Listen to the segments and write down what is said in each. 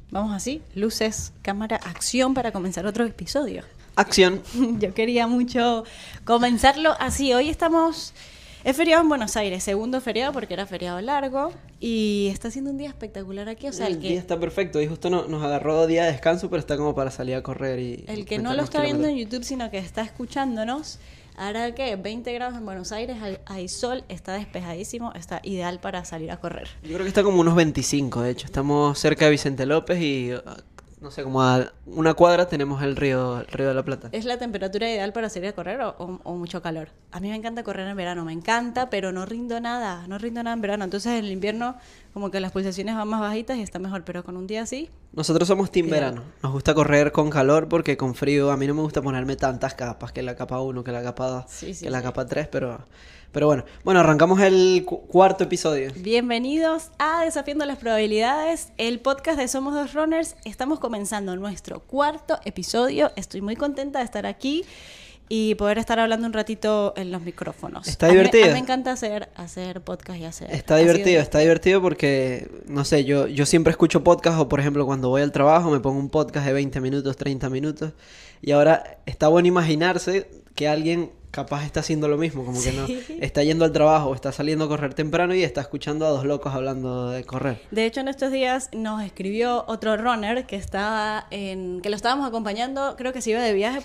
Vamos así, luces, cámara, acción para comenzar otro episodio. Acción. Yo quería mucho comenzarlo así. Hoy estamos... Es feriado en Buenos Aires, segundo feriado porque era feriado largo y está siendo un día espectacular aquí. O sea, el día está perfecto y justo nos agarró día de descanso, pero está como para salir a correr y... El que no lo está viendo en YouTube, sino que está escuchándonos, hará que 20 grados en Buenos Aires, hay sol, está despejadísimo, está ideal para salir a correr. Yo creo que está como unos 25, de hecho. Estamos cerca de Vicente López y... no sé, como a una cuadra tenemos el río de la Plata. ¿Es la temperatura ideal para salir a correr o mucho calor? A mí me encanta correr en verano, me encanta, pero no rindo nada en verano. Entonces en el invierno como que las pulsaciones van más bajitas y está mejor, pero con un día así... Nosotros somos team verano. Nos gusta correr con calor porque con frío a mí no me gusta ponerme tantas capas, que la capa 1, que la capa 2, que la capa 3, pero bueno, arrancamos el cuarto episodio. Bienvenidos a Desafiando las Probabilidades, el podcast de Somos Dos Runners. Estamos comenzando nuestro cuarto episodio. Estoy muy contenta de estar aquí y poder estar hablando un ratito en los micrófonos. Está divertido. A mí me encanta hacer podcast y hacer... Está divertido porque, no sé, yo siempre escucho podcast o, por ejemplo, cuando voy al trabajo me pongo un podcast de 20 minutos, 30 minutos y ahora está bueno imaginarse que alguien capaz está haciendo lo mismo, como que no está yendo al trabajo, está saliendo a correr temprano y está escuchando a dos locos hablando de correr. De hecho, en estos días nos escribió otro runner que lo estábamos acompañando, creo que se iba de viaje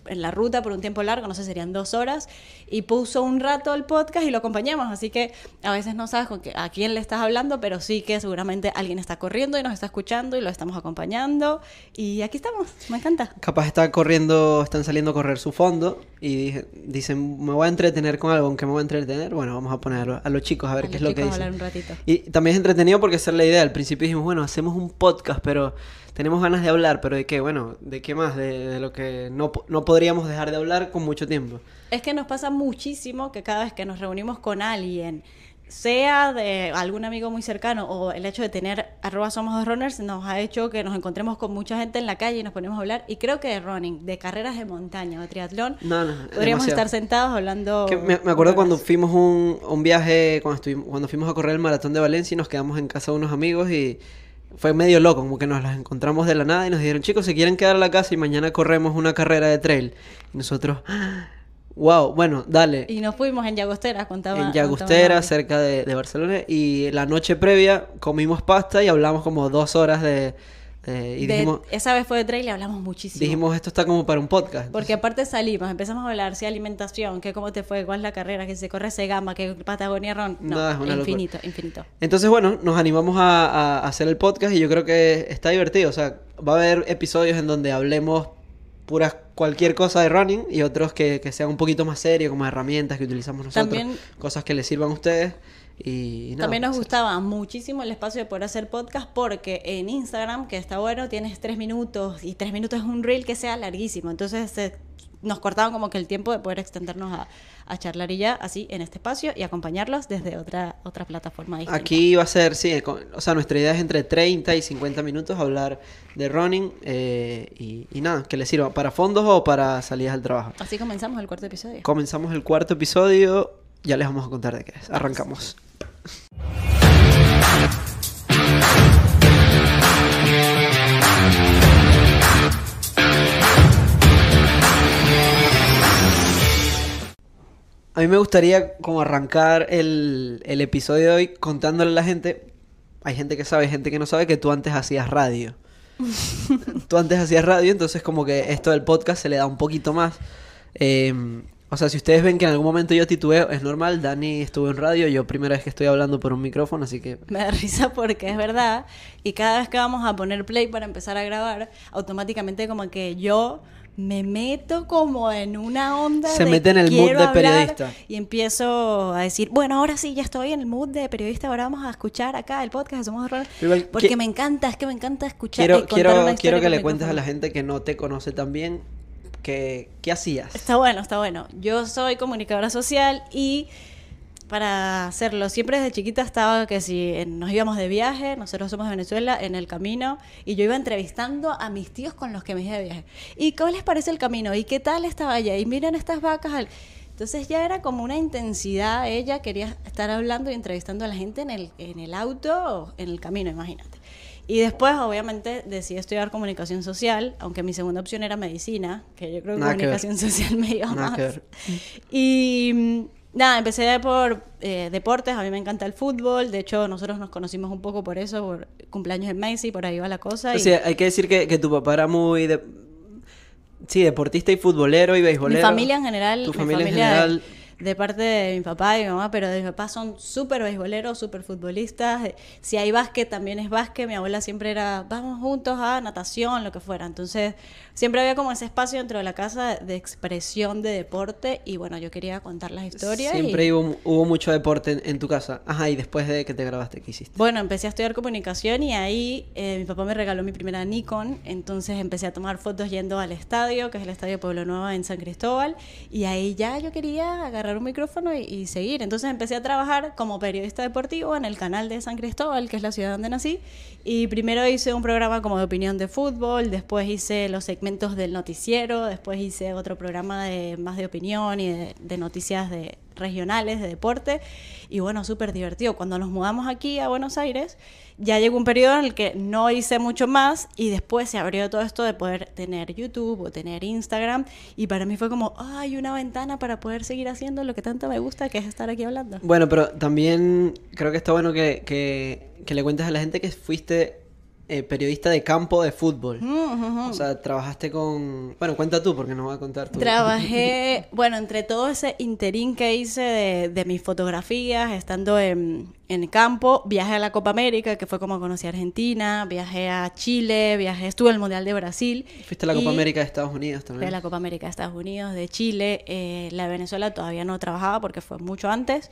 en la ruta por un tiempo largo, no sé, serían 2 horas, y puso un rato el podcast y lo acompañamos, así que a veces no sabes a quién le estás hablando, pero sí que seguramente alguien está corriendo y nos está escuchando y lo estamos acompañando, y aquí estamos, me encanta. Capaz están saliendo a correr su fondo y dicen, me voy a entretener con algo, ¿en qué me voy a entretener? Bueno, vamos a poner a los chicos a ver qué es lo que dicen. Hablar un ratito. Y también es entretenido porque esa es la idea. Al principio dijimos, bueno, hacemos un podcast, pero tenemos ganas de hablar, pero ¿de qué? Bueno, ¿de qué más? De lo que no podríamos dejar de hablar con mucho tiempo. Es que nos pasa muchísimo que cada vez que nos reunimos con alguien, sea de algún amigo muy cercano o el hecho de tener @somosdosrunners nos ha hecho que nos encontremos con mucha gente en la calle y nos ponemos a hablar. Y creo que de running, de carreras de montaña o de triatlón, podríamos estar sentados hablando. Me acuerdo cuando fuimos un viaje, cuando fuimos a correr el maratón de Valencia y nos quedamos en casa de unos amigos y fue medio loco, como que nos las encontramos de la nada y nos dijeron, chicos, ¿se quieren quedar a la casa y mañana corremos una carrera de trail? Y nosotros... wow, bueno, dale. Y nos fuimos en Llagostera, En Llagostera, cerca de Barcelona. Y la noche previa comimos pasta y hablamos como 2 horas dijimos, esa vez fue de trail y hablamos muchísimo. Dijimos, esto está como para un podcast. Porque aparte salimos, empezamos a hablar, si alimentación, que cómo te fue, cuál es la carrera, que se corre Segama, que Patagonia Run. No, es infinito. Entonces, bueno, nos animamos a hacer el podcast y yo creo que está divertido. O sea, va a haber episodios en donde hablemos cualquier cosa de running y otros que sean un poquito más serios, como herramientas que utilizamos nosotros, también, cosas que les sirvan a ustedes y nada. También nos gustaba muchísimo el espacio de poder hacer podcast porque en Instagram, que está bueno, tienes 3 minutos y 3 minutos es un reel que sea larguísimo, entonces nos cortaban como que el tiempo de poder extendernos a charlar y ya así en este espacio y acompañarlos desde otra plataforma distinta. Aquí va a ser, sí, o sea, nuestra idea es entre 30 y 50 minutos hablar de running y nada, que les sirva para fondos o para salidas al trabajo. Así comenzamos el cuarto episodio. Comenzamos el cuarto episodio, ya les vamos a contar de qué es. Arrancamos. A mí me gustaría como arrancar el episodio de hoy contándole a la gente, hay gente que sabe, hay gente que no sabe, que tú antes hacías radio. Entonces como que esto del podcast se le da un poquito más. O sea, si ustedes ven que en algún momento yo titubeo, es normal, Dani estuvo en radio, yo primera vez que estoy hablando por un micrófono, así que... Me da risa porque es verdad, y cada vez que vamos a poner play para empezar a grabar, automáticamente como que yo... me meto como en una onda se mete en el mood de periodista y empiezo a decir, bueno, ahora sí, ya estoy en el mood de periodista, ahora vamos a escuchar acá el podcast de Somos Dos Runners, porque me encanta escuchar quiero que le cuentes a la gente que no te conoce tan bien ¿qué hacías? Está bueno, yo soy comunicadora social y para hacerlo. Siempre desde chiquita estaba que si nos íbamos de viaje, nosotros somos de Venezuela, en el camino, y yo iba entrevistando a mis tíos con los que me iba de viaje. ¿Y cómo les parece el camino? ¿Y qué tal estaba allá? Y miren estas vacas. Entonces ya era como una intensidad. Ella quería estar hablando y entrevistando a la gente en el auto o en el camino, imagínate. Y después, obviamente, decidí estudiar comunicación social, aunque mi segunda opción era medicina, que yo creo que Nada que ver. comunicación social me iba Nada más. que ver. Y nada, empecé por deportes, a mí me encanta el fútbol, de hecho nosotros nos conocimos un poco por eso, por cumpleaños de Messi, por ahí va la cosa. O sea, hay que decir que tu papá era muy... Sí, deportista y futbolero y beisbolero. Mi familia en general, Tu mi familia en familia general... de parte de mi papá y mi mamá, pero de mi papá son súper beisboleros, súper futbolistas. Si hay básquet, también es básquet. Mi abuela siempre era, vamos juntos a natación, lo que fuera. Entonces, siempre había como ese espacio dentro de la casa de expresión de deporte. Y bueno, yo quería contar las historias. Siempre hubo mucho deporte en tu casa. Ajá, y después de que te grabaste, ¿qué hiciste? Bueno, empecé a estudiar comunicación y ahí mi papá me regaló mi primera Nikon, entonces empecé a tomar fotos yendo al estadio, que es el Estadio Pueblo Nuevo en San Cristóbal, y ahí ya yo quería agarrar un micrófono y seguir. Entonces empecé a trabajar como periodista deportivo en el canal de San Cristóbal, que es la ciudad donde nací, y primero hice un programa como de opinión de fútbol, después hice los segmentos del noticiero, después hice otro programa más de opinión y de noticias regionales de deporte, y bueno, súper divertido. Cuando nos mudamos aquí a Buenos Aires, ya llegó un periodo en el que no hice mucho más y después se abrió todo esto de poder tener YouTube o tener Instagram, y para mí fue como, hay una ventana para poder seguir haciendo lo que tanto me gusta, que es estar aquí hablando. Bueno, pero también creo que está bueno que le cuentes a la gente que fuiste periodista de campo de fútbol. O sea, trabajaste con... Bueno, cuenta tú, porque no voy a contar tú. Trabajé, bueno, entre todo ese interín que hice de mis fotografías, estando en campo, viajé a la Copa América, que fue como conocí a Argentina, viajé a Chile, estuve en el Mundial de Brasil. Fuiste a la Copa América de Estados Unidos también. Fui a la Copa América de Estados Unidos, de Chile, la de Venezuela todavía no trabajaba porque fue mucho antes.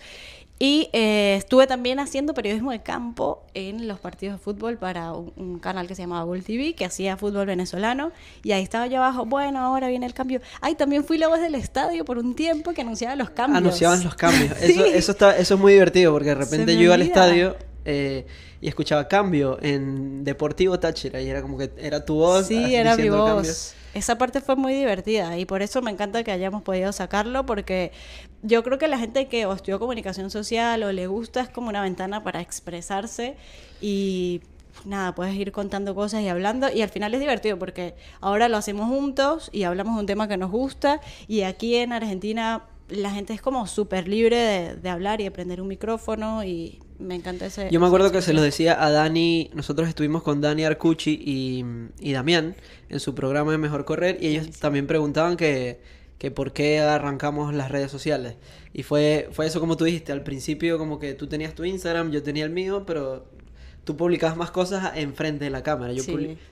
Y estuve también haciendo periodismo de campo en los partidos de fútbol para un canal que se llamaba Gol TV, que hacía fútbol venezolano. Y ahí estaba yo abajo, bueno, ahora viene el cambio. Ay, también fui la voz del estadio por un tiempo que anunciaba los cambios. Anunciaban los cambios. Sí. Eso es muy divertido, porque de repente yo iba al olvida. estadio y escuchaba cambio en Deportivo Táchira, y era como que era tu voz. Sí, era mi diciendo voz. cambio. Esa parte fue muy divertida y por eso me encanta que hayamos podido sacarlo, porque yo creo que la gente que o estudió comunicación social o le gusta es como una ventana para expresarse y nada, puedes ir contando cosas y hablando, y al final es divertido porque ahora lo hacemos juntos y hablamos de un tema que nos gusta, y aquí en Argentina la gente es como súper libre de hablar y de prender un micrófono, y me encanta ese... Yo me acuerdo que se los decía a Dani, nosotros estuvimos con Dani Arcucci y Damián en su programa de Mejor Correr, y ellos también preguntaban que por qué arrancamos las redes sociales. Y fue eso, como tú dijiste, al principio como que tú tenías tu Instagram, yo tenía el mío, pero tú publicabas más cosas enfrente de la cámara.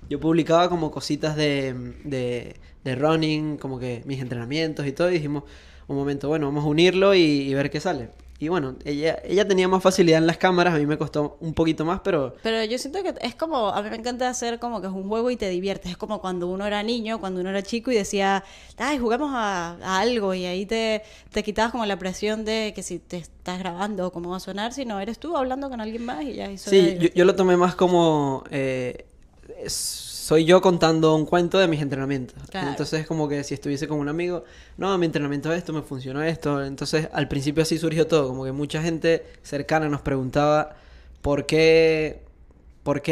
Yo publicaba como cositas de running, como que mis entrenamientos y todo, y dijimos, un momento, bueno, vamos a unirlo y ver qué sale. Y bueno, ella tenía más facilidad en las cámaras, a mí me costó un poquito más, pero yo siento que es como, a mí me encanta hacer como que es un juego y te diviertes. Es como cuando uno era niño, cuando uno era chico y decía, ay, jugamos a algo, y ahí te quitabas como la presión de que si te estás grabando o cómo va a sonar, sino eres tú hablando con alguien más y ya. Y sí, yo lo tomé más como... soy yo contando un cuento de mis entrenamientos. Claro. Entonces, como que si estuviese con un amigo, no, mi entrenamiento es esto, me funcionó esto. Entonces, al principio así surgió todo. Como que mucha gente cercana nos preguntaba por qué,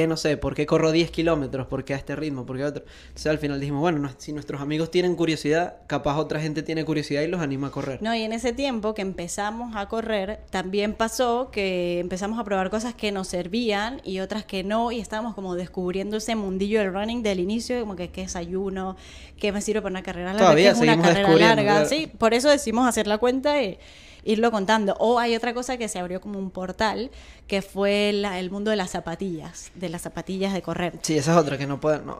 no sé, por qué corro 10 kilómetros, por qué a este ritmo, por qué a otro. Entonces, al final dijimos, bueno, si nuestros amigos tienen curiosidad, capaz otra gente tiene curiosidad y los anima a correr. No, y en ese tiempo que empezamos a correr, también pasó que empezamos a probar cosas que nos servían y otras que no, y estábamos como descubriendo ese mundillo del running del inicio, como que qué es ayuno, qué me sirve para una carrera larga, Todavía qué es una seguimos carrera descubriendo, larga. claro. Sí, por eso decidimos hacer la cuenta y irlo contando. O hay otra cosa que se abrió como un portal, que fue el mundo de las zapatillas de correr. Sí, esa es otra que no pueden... No,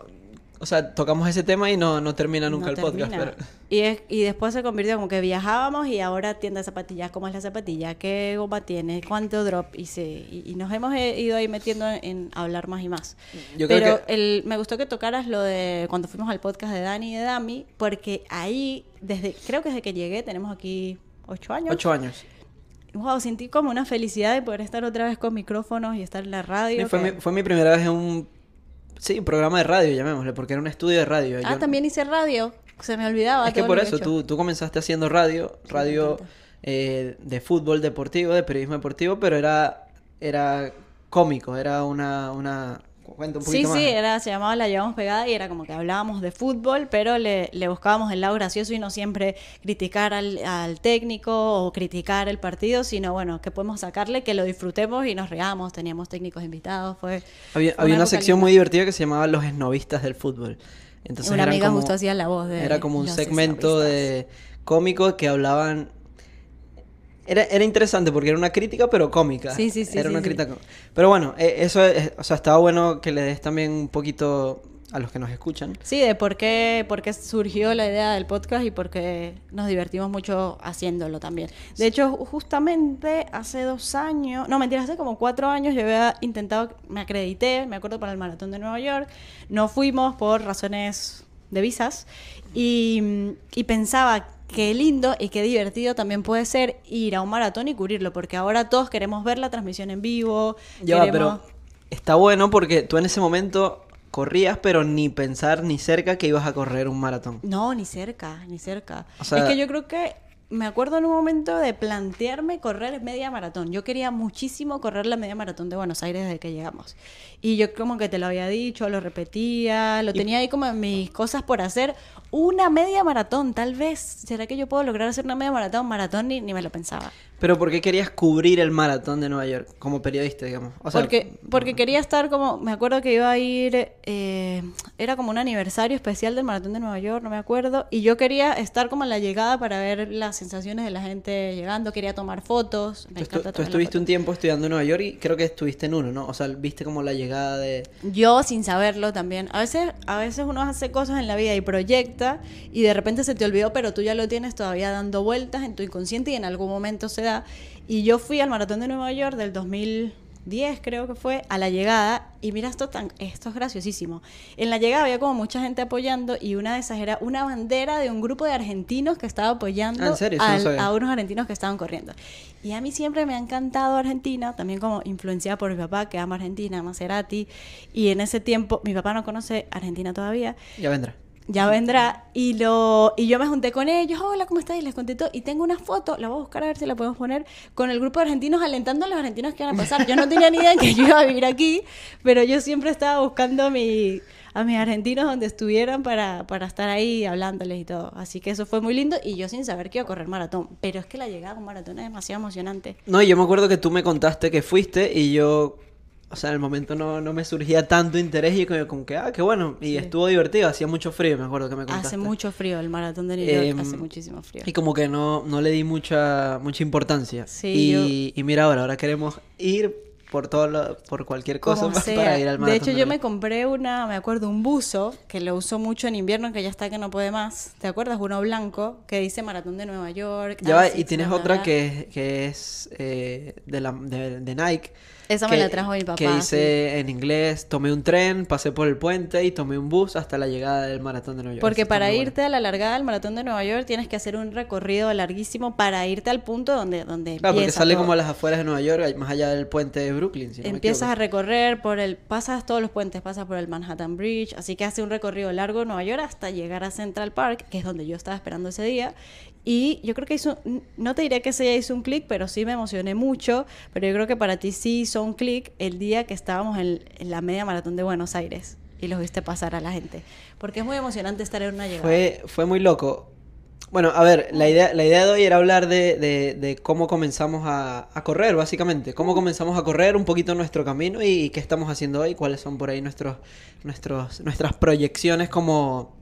o sea, tocamos ese tema y no termina nunca el podcast. Pero... Y después se convirtió como que viajábamos y ahora tienda de zapatillas, ¿cómo es la zapatilla? ¿Qué goma tiene? ¿Cuánto drop? Y nos hemos ido ahí metiendo en hablar más y más. Yo pero creo que... me gustó que tocaras lo de cuando fuimos al podcast de Dani y de Dami, porque ahí, creo que desde que llegué, tenemos aquí 8 años. 8 años. Wow, sentí como una felicidad de poder estar otra vez con micrófonos y estar en la radio. Sí, fue mi primera vez en un programa de radio, llamémosle, porque era un estudio de radio. También hice radio, se me olvidaba. Es que por eso, tú comenzaste haciendo radio de fútbol deportivo, de periodismo deportivo, pero era cómico, era una Cuenta un Sí, poquito más. sí, se llamaba La Llevamos Pegada y era como que hablábamos de fútbol, pero le buscábamos el lado gracioso y no siempre criticar al técnico o criticar el partido, sino bueno, que podemos sacarle, que lo disfrutemos y nos reamos, teníamos técnicos invitados, fue Había una una época sección linda. muy divertida que se llamaba Los esnovistas del fútbol. Entonces Una eran amiga como, justo hacía la voz de era como un los segmento esnovistas. de cómicos que hablaban. Era interesante porque era una crítica, pero cómica. Sí, sí, sí, Era sí, una sí. crítica. Pero bueno, eso es, o sea, estaba bueno que le des también un poquito a los que nos escuchan. Sí, de por qué surgió la idea del podcast y por qué nos divertimos mucho haciéndolo también. De hecho, justamente hace 2 años, no, mentira, hace como 4 años yo había intentado, me acredité, me acuerdo, para el Maratón de Nueva York. No fuimos por razones de visas y pensaba qué lindo y qué divertido también puede ser ir a un maratón y cubrirlo, porque ahora todos queremos ver la transmisión en vivo, Ya va, queremos... pero está bueno porque tú en ese momento corrías, pero ni pensar ni cerca que ibas a correr un maratón. No, ni cerca, ni cerca. O sea- Es que yo creo que me acuerdo en un momento de plantearme correr media maratón. Yo quería muchísimo correr la media maratón de Buenos Aires desde que llegamos. Y yo como que te lo había dicho, lo repetía, lo tenía ahí como en mis cosas por hacer. Una media maratón, tal vez. ¿Será que yo puedo lograr hacer una media maratón? Maratón ni me lo pensaba. Pero ¿por qué querías cubrir el maratón de Nueva York como periodista, digamos? O sea, Porque quería estar como, me acuerdo que iba a ir, era como un aniversario especial del Maratón de Nueva York, no me acuerdo, y yo quería estar como en la llegada para ver las sensaciones de la gente llegando, quería tomar fotos, me encanta tú tomar estuviste un fotos. tiempo estudiando en Nueva York y creo que estuviste en uno, ¿no? O sea, viste como la llegada de... Yo sin saberlo también. A veces uno hace cosas en la vida y proyecta y de repente se te olvidó, pero tú ya lo tienes todavía dando vueltas en tu inconsciente y en algún momento se da. Y yo fui al Maratón de Nueva York del 2010, creo que fue, a la llegada. Y mira, esto es graciosísimo. En la llegada había como mucha gente apoyando y una de esas era una bandera de un grupo de argentinos que estaba apoyando ¿en serio? Eso no sabía. a unos argentinos que estaban corriendo. Y a mí siempre me ha encantado Argentina, también como influenciada por mi papá, que ama Argentina, ama Cerati. Y en ese tiempo, mi papá no conoce Argentina todavía, Ya vendrá. ya vendrá, y yo me junté con ellos, hola, ¿cómo estás? Y les conté todo, y tengo una foto, la voy a buscar a ver si la podemos poner, con el grupo de argentinos alentando a los argentinos que iban a pasar. Yo no tenía ni idea de que yo iba a vivir aquí, pero yo siempre estaba buscando a mis argentinos donde estuvieran para estar ahí hablándoles y todo. Así que eso fue muy lindo, y yo sin saber que iba a correr maratón. Pero es que la llegada a un maratón es demasiado emocionante. No, y yo me acuerdo que tú me contaste que fuiste y yo... O sea, en el momento no me surgía tanto interés y como que, qué bueno. Y Sí. estuvo divertido, hacía mucho frío, me acuerdo que me contaste. Hace mucho frío, el maratón de New York Em, hace muchísimo frío. Y como que no le di mucha importancia. Sí, Y mira ahora queremos ir por por cualquier cosa Como sea. para ir al De maratón. hecho, de yo Nueva me compré me acuerdo, un buzo que lo uso mucho en invierno, que ya está que no puede más. ¿Te acuerdas? Uno blanco que dice Maratón de Nueva York. Ya va, y Asics, tienes bla, bla, otra bla. que es de Nike. Esa me la trajo mi papá. Que dice en inglés, tomé un tren, pasé por el puente y tomé un bus hasta la llegada del maratón de Nueva York. Porque Eso está para muy bueno. irte a la largada del Maratón de Nueva York tienes que hacer un recorrido larguísimo para irte al punto donde Claro, porque empieza sale todo. como a las afueras de Nueva York, más allá del puente de Brooklyn, si no me Empiezas a equivoco. recorrer pasas todos los puentes, pasas por el Manhattan Bridge, así que hace un recorrido largo en Nueva York hasta llegar a Central Park, que es donde yo estaba esperando ese día. Y yo creo que no te diré que ese día hizo un clic, pero sí me emocioné mucho. Pero yo creo que para ti sí hizo un clic el día que estábamos en la media maratón de Buenos Aires y los viste pasar a la gente. Porque es muy emocionante estar en una llegada. Fue muy loco. Bueno, a ver, la idea de hoy era hablar de cómo comenzamos a correr, básicamente. Cómo comenzamos a correr, un poquito nuestro camino y qué estamos haciendo hoy, cuáles son por ahí nuestras proyecciones como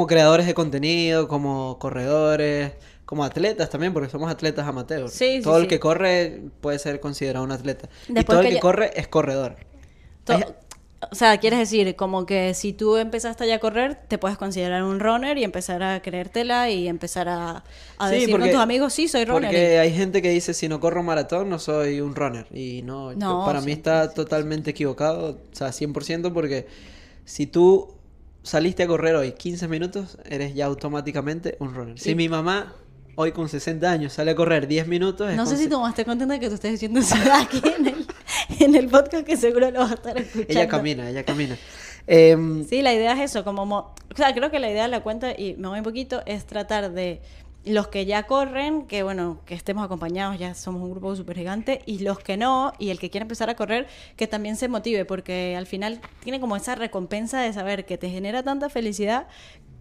creadores de contenido, como corredores, como atletas también, porque somos atletas amateurs. Sí, Todo sí, el sí. que corre puede ser considerado un atleta. Y Después todo el que que ya- corre es corredor. To- Hay- O sea, quieres decir, como que si tú empezaste ya a correr, te puedes considerar un runner y empezar a creértela y empezar a Sí, decir con tus amigos, sí, soy runner. Porque hay gente que dice, si no corro maratón, no soy un runner. Y No, para mí 100%, está totalmente equivocado, o sea, 100%, porque si tú saliste a correr hoy 15 minutos, eres ya automáticamente un runner. Sí. Si mi mamá, hoy con 60 años, sale a correr 10 minutos, No sé si tu mamá está contenta de que tú estés diciendo eso aquí en el podcast, que seguro lo vas a estar escuchando. ella camina. Em, Sí, la idea es eso, o sea, creo que la idea de la cuenta, y me voy un poquito, es tratar de los que ya corren, que bueno, que estemos acompañados, ya somos un grupo súper gigante, y los que no, y el que quiera empezar a correr, que también se motive, porque al final tiene como esa recompensa de saber que te genera tanta felicidad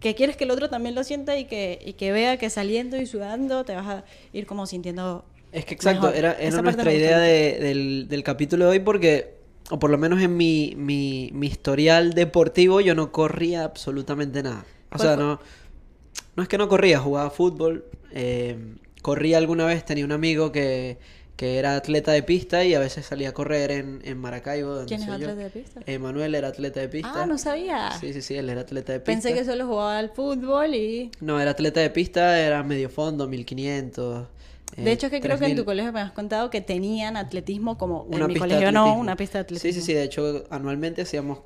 que quieres que el otro también lo sienta y que vea que saliendo y sudando te vas a ir como sintiendo Es que exacto, mejor. era Esa parte nuestra me idea gusta mucho. del capítulo de hoy porque, o por lo menos en mi historial deportivo, yo no corría absolutamente nada. O ¿Cuál sea, fue? no es que no corría, jugaba fútbol, corría alguna vez, tenía un amigo que era atleta de pista y a veces salía a correr en Maracaibo, donde ¿Quién es soy yo. atleta de pista? Manuel era atleta de Ah, pista. no sabía. Sí, sí, sí, él era atleta de Pensé pista. que solo jugaba al fútbol y... No, era atleta de pista, era medio fondo, 1500, De hecho, es que creo que en tu 3000. colegio me has contado que tenían atletismo como... En Una mi pista de colegio no, atletismo. una pista de Sí, sí, atletismo. sí. De hecho, anualmente hacíamos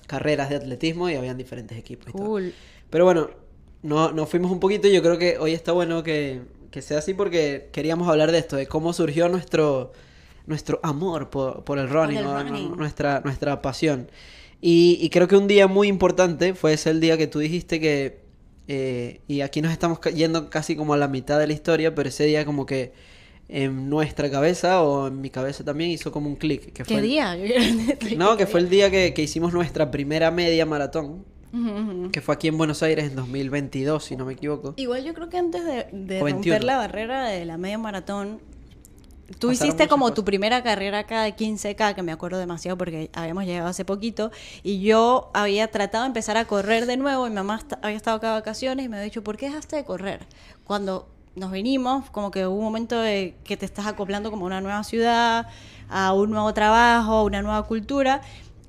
carreras de atletismo y habían diferentes equipos y todo. Cool. Pero bueno, nos fuimos un poquito y yo creo que hoy está bueno que sea así porque queríamos hablar de esto, de cómo surgió nuestro amor por el running, el ¿no? running. Nuestra pasión. Y creo que un día muy importante fue ese el día que tú dijiste que... y aquí nos estamos yendo casi como a la mitad de la historia, pero ese día como que en nuestra cabeza o en mi cabeza también hizo como un clic. Que fue ¿Qué día? Yo quiero entender No, qué que fue día. el día que hicimos nuestra primera media maratón, Ujú, ujú. que fue aquí en Buenos Aires en 2022, si no me equivoco. Igual yo creo que antes de O romper 21. la barrera de la media maratón, tú Pasaron hiciste muchas como cosas. tu primera carrera acá de 15K, que me acuerdo demasiado porque habíamos llegado hace poquito, y yo había tratado de empezar a correr de nuevo, y mi mamá había estado acá de vacaciones y me había dicho, ¿por qué dejaste de correr? Cuando nos vinimos, como que hubo un momento de que te estás acoplando como a una nueva ciudad, a un nuevo trabajo, a una nueva cultura,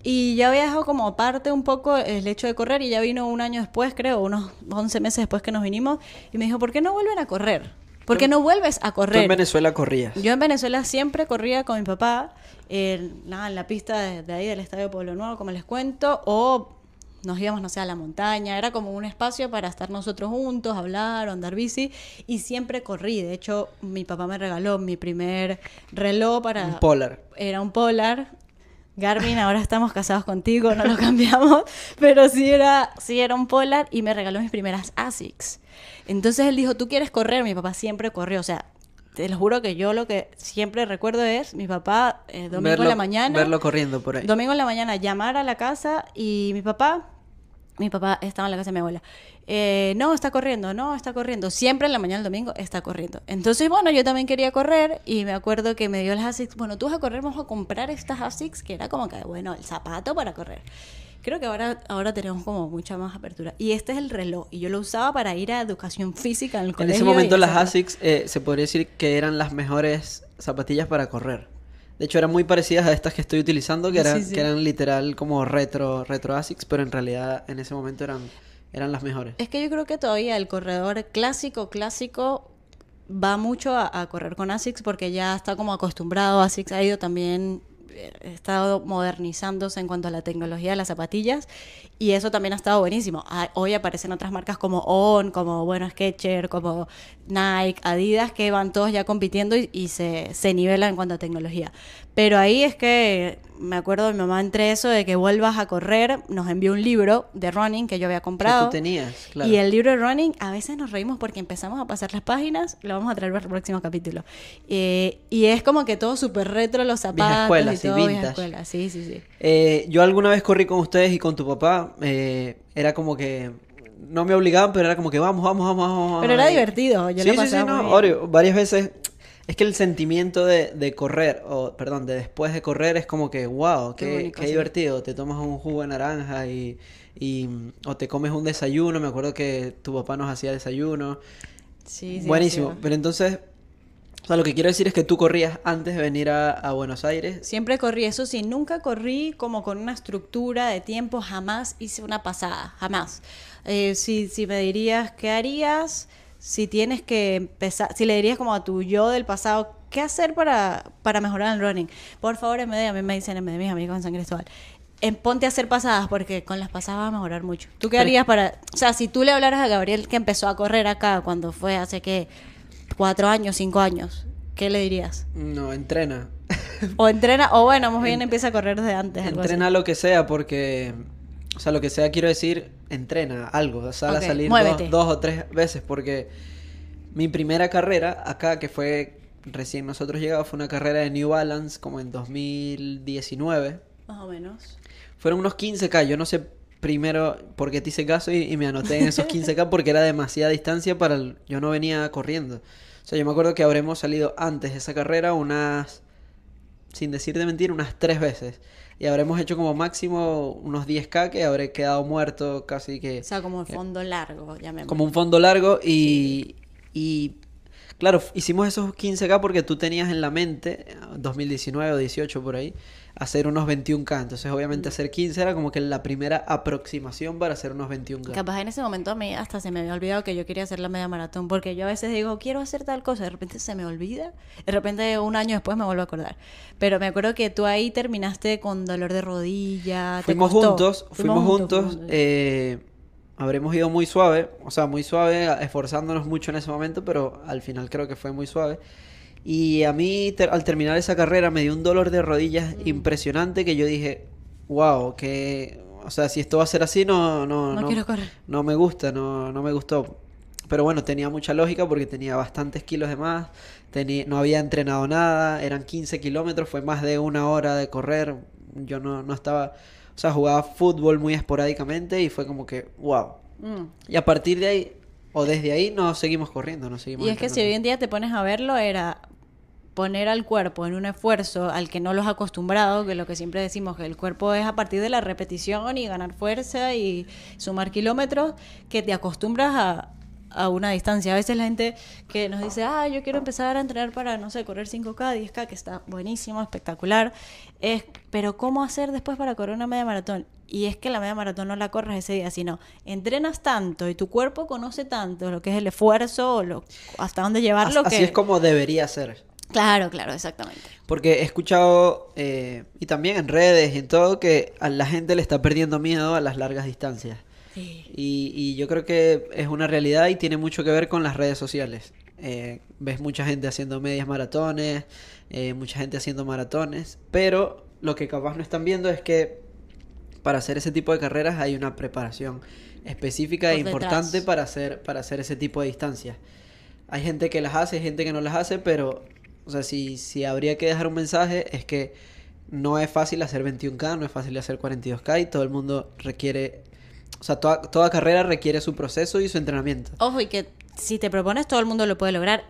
y ya había dejado como aparte un poco el hecho de correr, y ya vino un año después, creo, unos 11 meses después que nos vinimos, y me dijo, ¿por qué no vuelven a correr? ¿Por qué no vuelves a Tú en correr? Venezuela corrías. Yo en Venezuela siempre corría con mi papá en la pista de ahí del Estadio Pueblo Nuevo, como les cuento, o nos íbamos, no sé, a la montaña. Era como un espacio para estar nosotros juntos, hablar o andar bici, y siempre corrí. De hecho, mi papá me regaló mi primer reloj para... Un Polar. Era un Polar. Garmin, ahora estamos casados contigo, no lo cambiamos, pero sí era un Polar, y me regaló mis primeras ASICs. Entonces él dijo, ¿tú quieres correr? Mi papá siempre corrió, o sea, te lo juro que yo lo que siempre recuerdo es mi papá, domingo en la mañana, Verlo corriendo por ahí. domingo en la mañana llamar a la casa, y mi papá estaba en la casa de mi abuela. No, está corriendo. Siempre en la mañana del domingo está corriendo. Entonces, bueno, yo también quería correr, y me acuerdo que me dio las ASICs. Bueno, tú vas a correr, vamos a comprar estas ASICs, que era como que, bueno, el zapato para correr. Creo que ahora tenemos como mucha más apertura. Y este es el reloj. Y yo lo usaba para ir a educación física en el En colegio. ese momento y las etcétera. ASICS se podría decir que eran las mejores zapatillas para correr. De hecho, eran muy parecidas a estas que estoy utilizando, Sí, sí. que eran literal como retro ASICS, pero en realidad en ese momento eran las mejores. Es que yo creo que todavía el corredor clásico va mucho a correr con ASICS porque ya está como acostumbrado. ASICS ha ido también, ha estado modernizándose en cuanto a la tecnología de las zapatillas, y eso también ha estado buenísimo. Hoy aparecen otras marcas como On, como bueno, Skechers, como Nike, Adidas, que van todos ya compitiendo y se nivelan en cuanto a tecnología. Pero ahí es que me acuerdo de mi mamá entre eso de que vuelvas a correr, nos envió un libro de running que yo había Que comprado. tú tenías, claro. Y el libro de running, a veces nos reímos porque empezamos a pasar las páginas, lo vamos a traer para el próximo capítulo. Y es como que todo súper retro, los zapatos escuela, y sí, todo, vieja vintage. escuela. Sí, sí, sí. Yo alguna vez corrí con ustedes y con tu papá. Era como que no me obligaban, pero era como que vamos. Pero era Y- divertido, yo sí, lo sí, sí, pasaba no, muy bien. obvio, varias veces. Es que el sentimiento de correr, o perdón, de después de correr es como que, wow, Qué qué bonito, sí. divertido. Te tomas un jugo de naranja o te comes un desayuno. Me acuerdo que tu papá nos hacía desayuno. Sí, sí, Buenísimo. así va. Pero entonces, o sea, lo que quiero decir es que tú corrías antes de venir a Buenos Aires. Siempre corrí, eso sí, nunca corrí como con una estructura de tiempo, jamás hice una pasada, jamás. Si me dirías, ¿qué harías? Si tienes que empezar, si le dirías como a tu yo del pasado, ¿qué hacer para mejorar el running? Por favor, a mí me dicen, mis amigos en San Cristóbal, ponte a hacer pasadas, porque con las pasadas vas a mejorar mucho. ¿Tú qué Pero- harías o sea, si tú le hablaras a Gabriel que empezó a correr acá cuando fue hace, ¿qué? 4 años, 5 años, ¿qué le dirías? No, entrena. O entrena, o bueno, más bien empieza a correr desde antes. Algo así. Entrena lo que sea porque O sea, lo que sea, quiero decir, entrena algo, sal a Ok, salir muévete. dos o tres veces, porque mi primera carrera acá, que fue recién nosotros llegamos, fue una carrera de New Balance como en 2019. Más o menos. Fueron unos 15K, yo no sé primero por qué te hice caso y me anoté en esos 15K porque era demasiada distancia para yo no venía corriendo. O sea, yo me acuerdo que habremos salido antes de esa carrera unas, sin decir de mentir, unas 3 veces. Y habremos hecho como máximo unos 10K que habré quedado muerto casi O sea, como el fondo largo, llamémoslo. como un fondo largo Sí. y claro, hicimos esos 15K porque tú tenías en la mente, 2019 o 18 por ahí, hacer unos 21K. Entonces, obviamente, hacer 15 era como que la primera aproximación para hacer unos 21K. Capaz en ese momento a mí hasta se me había olvidado que yo quería hacer la media maratón, porque yo a veces digo, quiero hacer tal cosa, de repente se me olvida, de repente un año después me vuelvo a acordar. Pero me acuerdo que tú ahí terminaste con dolor de rodilla, ¿te Fuimos costó? juntos, fuimos juntos, juntos. habremos ido muy suave, o sea, muy suave, esforzándonos mucho en ese momento, pero al final creo que fue muy suave. Y a mí, al terminar esa carrera, me dio un dolor de rodillas impresionante que yo dije, wow, que, o sea, si esto va a ser así, No quiero correr. no me gusta, no me gustó. Pero bueno, tenía mucha lógica porque tenía bastantes kilos de más, no había entrenado nada, eran 15 kilómetros, fue más de una hora de correr, yo no estaba, o sea, jugaba fútbol muy esporádicamente y fue como que, wow. Mm. Y a partir de ahí, o desde ahí, no seguimos corriendo, no seguimos Y es que si entrenando. hoy en día te pones a verlo, era poner al cuerpo en un esfuerzo al que no los has acostumbrado, que lo que siempre decimos, que el cuerpo es a partir de la repetición y ganar fuerza y sumar kilómetros, que te acostumbras a una distancia. A veces la gente que nos dice, yo quiero empezar a entrenar para, no sé, correr 5K, 10K, que está buenísimo, espectacular, pero ¿cómo hacer después para correr una media maratón? Y es que la media maratón no la corres ese día, sino entrenas tanto y tu cuerpo conoce tanto lo que es el esfuerzo, hasta dónde llevarlo. Así es como debería ser. Claro, claro, exactamente. Porque he escuchado, y también en redes y en todo, que a la gente le está perdiendo miedo a las largas distancias. Sí. Y yo creo que es una realidad y tiene mucho que ver con las redes sociales. Ves mucha gente haciendo medias maratones, mucha gente haciendo maratones, pero lo que capaz no están viendo es que para hacer ese tipo de carreras hay una preparación específica e Por importante detrás. para hacer ese tipo de distancias. Hay gente que las hace, hay gente que no las hace, pero, o sea, si habría que dejar un mensaje es que no es fácil hacer 21K, no es fácil hacer 42K y todo el mundo requiere, o sea, toda carrera requiere su proceso y su entrenamiento. Ojo, y que si te propones, todo el mundo lo puede lograr.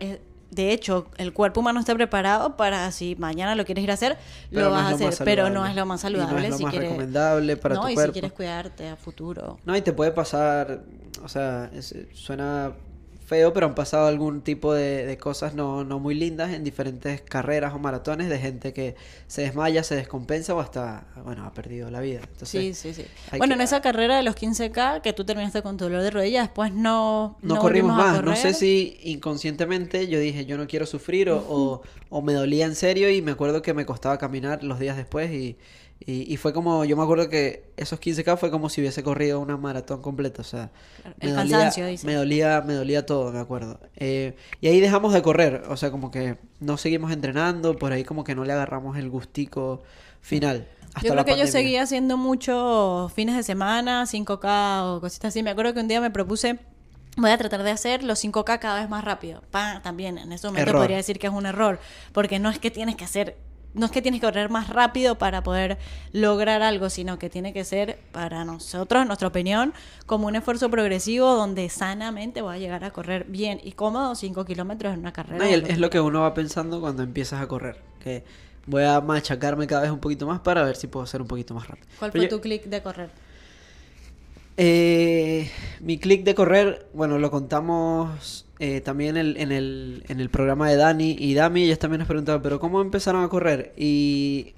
De hecho, el cuerpo humano está preparado para, si mañana lo quieres ir a hacer, Pero lo no vas es a lo hacer, más pero saludable. no es lo más Y saludable no es lo si más quieres. recomendable para No, tu y cuerpo. si quieres cuidarte a futuro. No, y te puede pasar, o sea, suena feo, pero han pasado algún tipo de cosas no muy lindas en diferentes carreras o maratones de gente que se desmaya, se descompensa o hasta, bueno, ha perdido la vida. Sí, Entonces, sí, sí. hay Bueno, que- en esa carrera de los 15K, que tú terminaste con tu dolor de rodilla, después no corrimos volvimos a más. No sé correr. si inconscientemente yo dije, yo no quiero sufrir o me dolía en serio y me acuerdo que me costaba caminar los días después y fue como, yo me acuerdo que esos 15K fue como si hubiese corrido una maratón completa, o sea, Claro, me el dolía, cansancio, dice. me dolía todo, me acuerdo. Y ahí dejamos de correr, o sea, como que no seguimos entrenando, por ahí como que no le agarramos el gustico final. Hasta Yo la creo que yo pandemia. seguía haciendo muchos fines de semana, 5K o cositas así. Me acuerdo que un día me propuse, voy a tratar de hacer los 5K cada vez más rápido. También en ese momento Error. podría decir que es un error, porque no es que tienes que correr más rápido para poder lograr algo, sino que tiene que ser para nosotros, en nuestra opinión, como un esfuerzo progresivo donde sanamente voy a llegar a correr bien y cómodo 5 kilómetros en una carrera. No, y o es lo que uno va pensando cuando empiezas a correr, que voy a machacarme cada vez un poquito más para ver si puedo ser un poquito más rápido. ¿Cuál Pero fue tu clic de correr? Mi clic de correr, bueno, lo contamos también en el programa de Dani y Dami, ellos también nos preguntaban, pero ¿cómo empezaron a correr? Y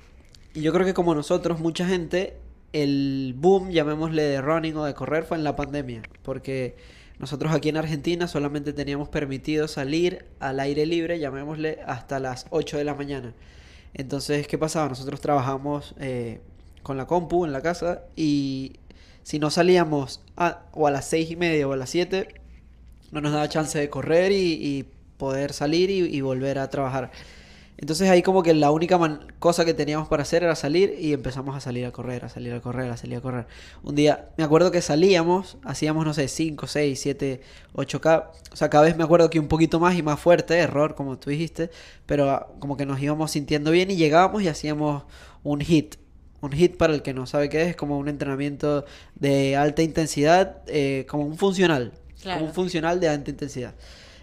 yo creo que como nosotros, mucha gente, el boom, llamémosle de running o de correr, fue en la pandemia, porque nosotros aquí en Argentina solamente teníamos permitido salir al aire libre, llamémosle, hasta las 8 de la mañana. Entonces, ¿qué pasaba? Nosotros trabajamos con la compu en la casa y si no salíamos o a las 6:30 o a las 7, no nos daba chance de correr y poder salir y volver a trabajar. Entonces ahí como que la única cosa que teníamos para hacer era salir y empezamos a salir a correr, a salir a correr, a salir a correr. Un día me acuerdo que salíamos, hacíamos no sé, 5, 6, 7, 8K. O sea, cada vez me acuerdo que un poquito más y más fuerte, error como tú dijiste, pero como que nos íbamos sintiendo bien y llegábamos y hacíamos un hit. Un hit, para el que no sabe qué es como un entrenamiento de alta intensidad, como un funcional. Claro. Como un funcional de alta intensidad.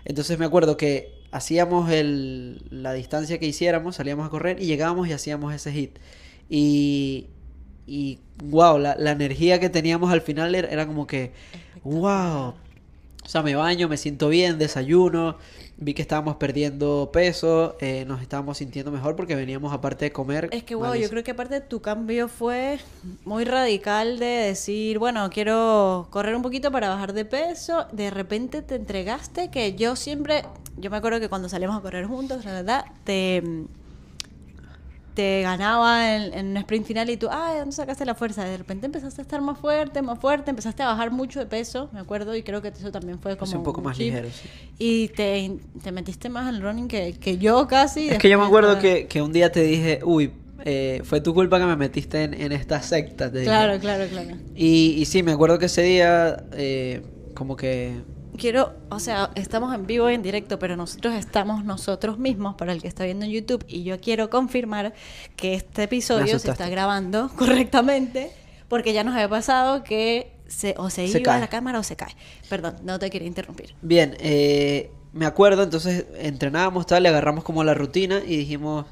Entonces me acuerdo que hacíamos la distancia que hiciéramos, salíamos a correr y llegábamos y hacíamos ese hit. Y wow, la energía que teníamos al final era como que, wow. O sea, me baño, me siento bien, desayuno, vi que estábamos perdiendo peso, nos estábamos sintiendo mejor porque veníamos aparte de comer. Es que, wow, yo malísimo. creo que aparte tu cambio fue muy radical de decir, bueno, quiero correr un poquito para bajar de peso. De repente te entregaste, que yo me acuerdo que cuando salíamos a correr juntos, la verdad, te ganaba en un sprint final y tú, ¿de dónde sacaste la fuerza? De repente empezaste a estar más fuerte, empezaste a bajar mucho de peso, me acuerdo, y creo que eso también fue como Un poco más chip. ligero, sí. Y te metiste más en el running que yo casi. Es que yo me acuerdo después que un día te dije, uy, fue tu culpa que me metiste en esta secta. Te dije. Claro. Y sí, me acuerdo que ese día, como que... O sea, estamos en vivo y en directo, pero nosotros estamos nosotros mismos, para el que está viendo en YouTube, y yo quiero confirmar que este episodio se está grabando correctamente, porque ya nos había pasado que se iba cae. la cámara o se cae. Perdón, no te quería interrumpir. Bien, me acuerdo, entonces entrenábamos, le agarramos como la rutina y dijimos,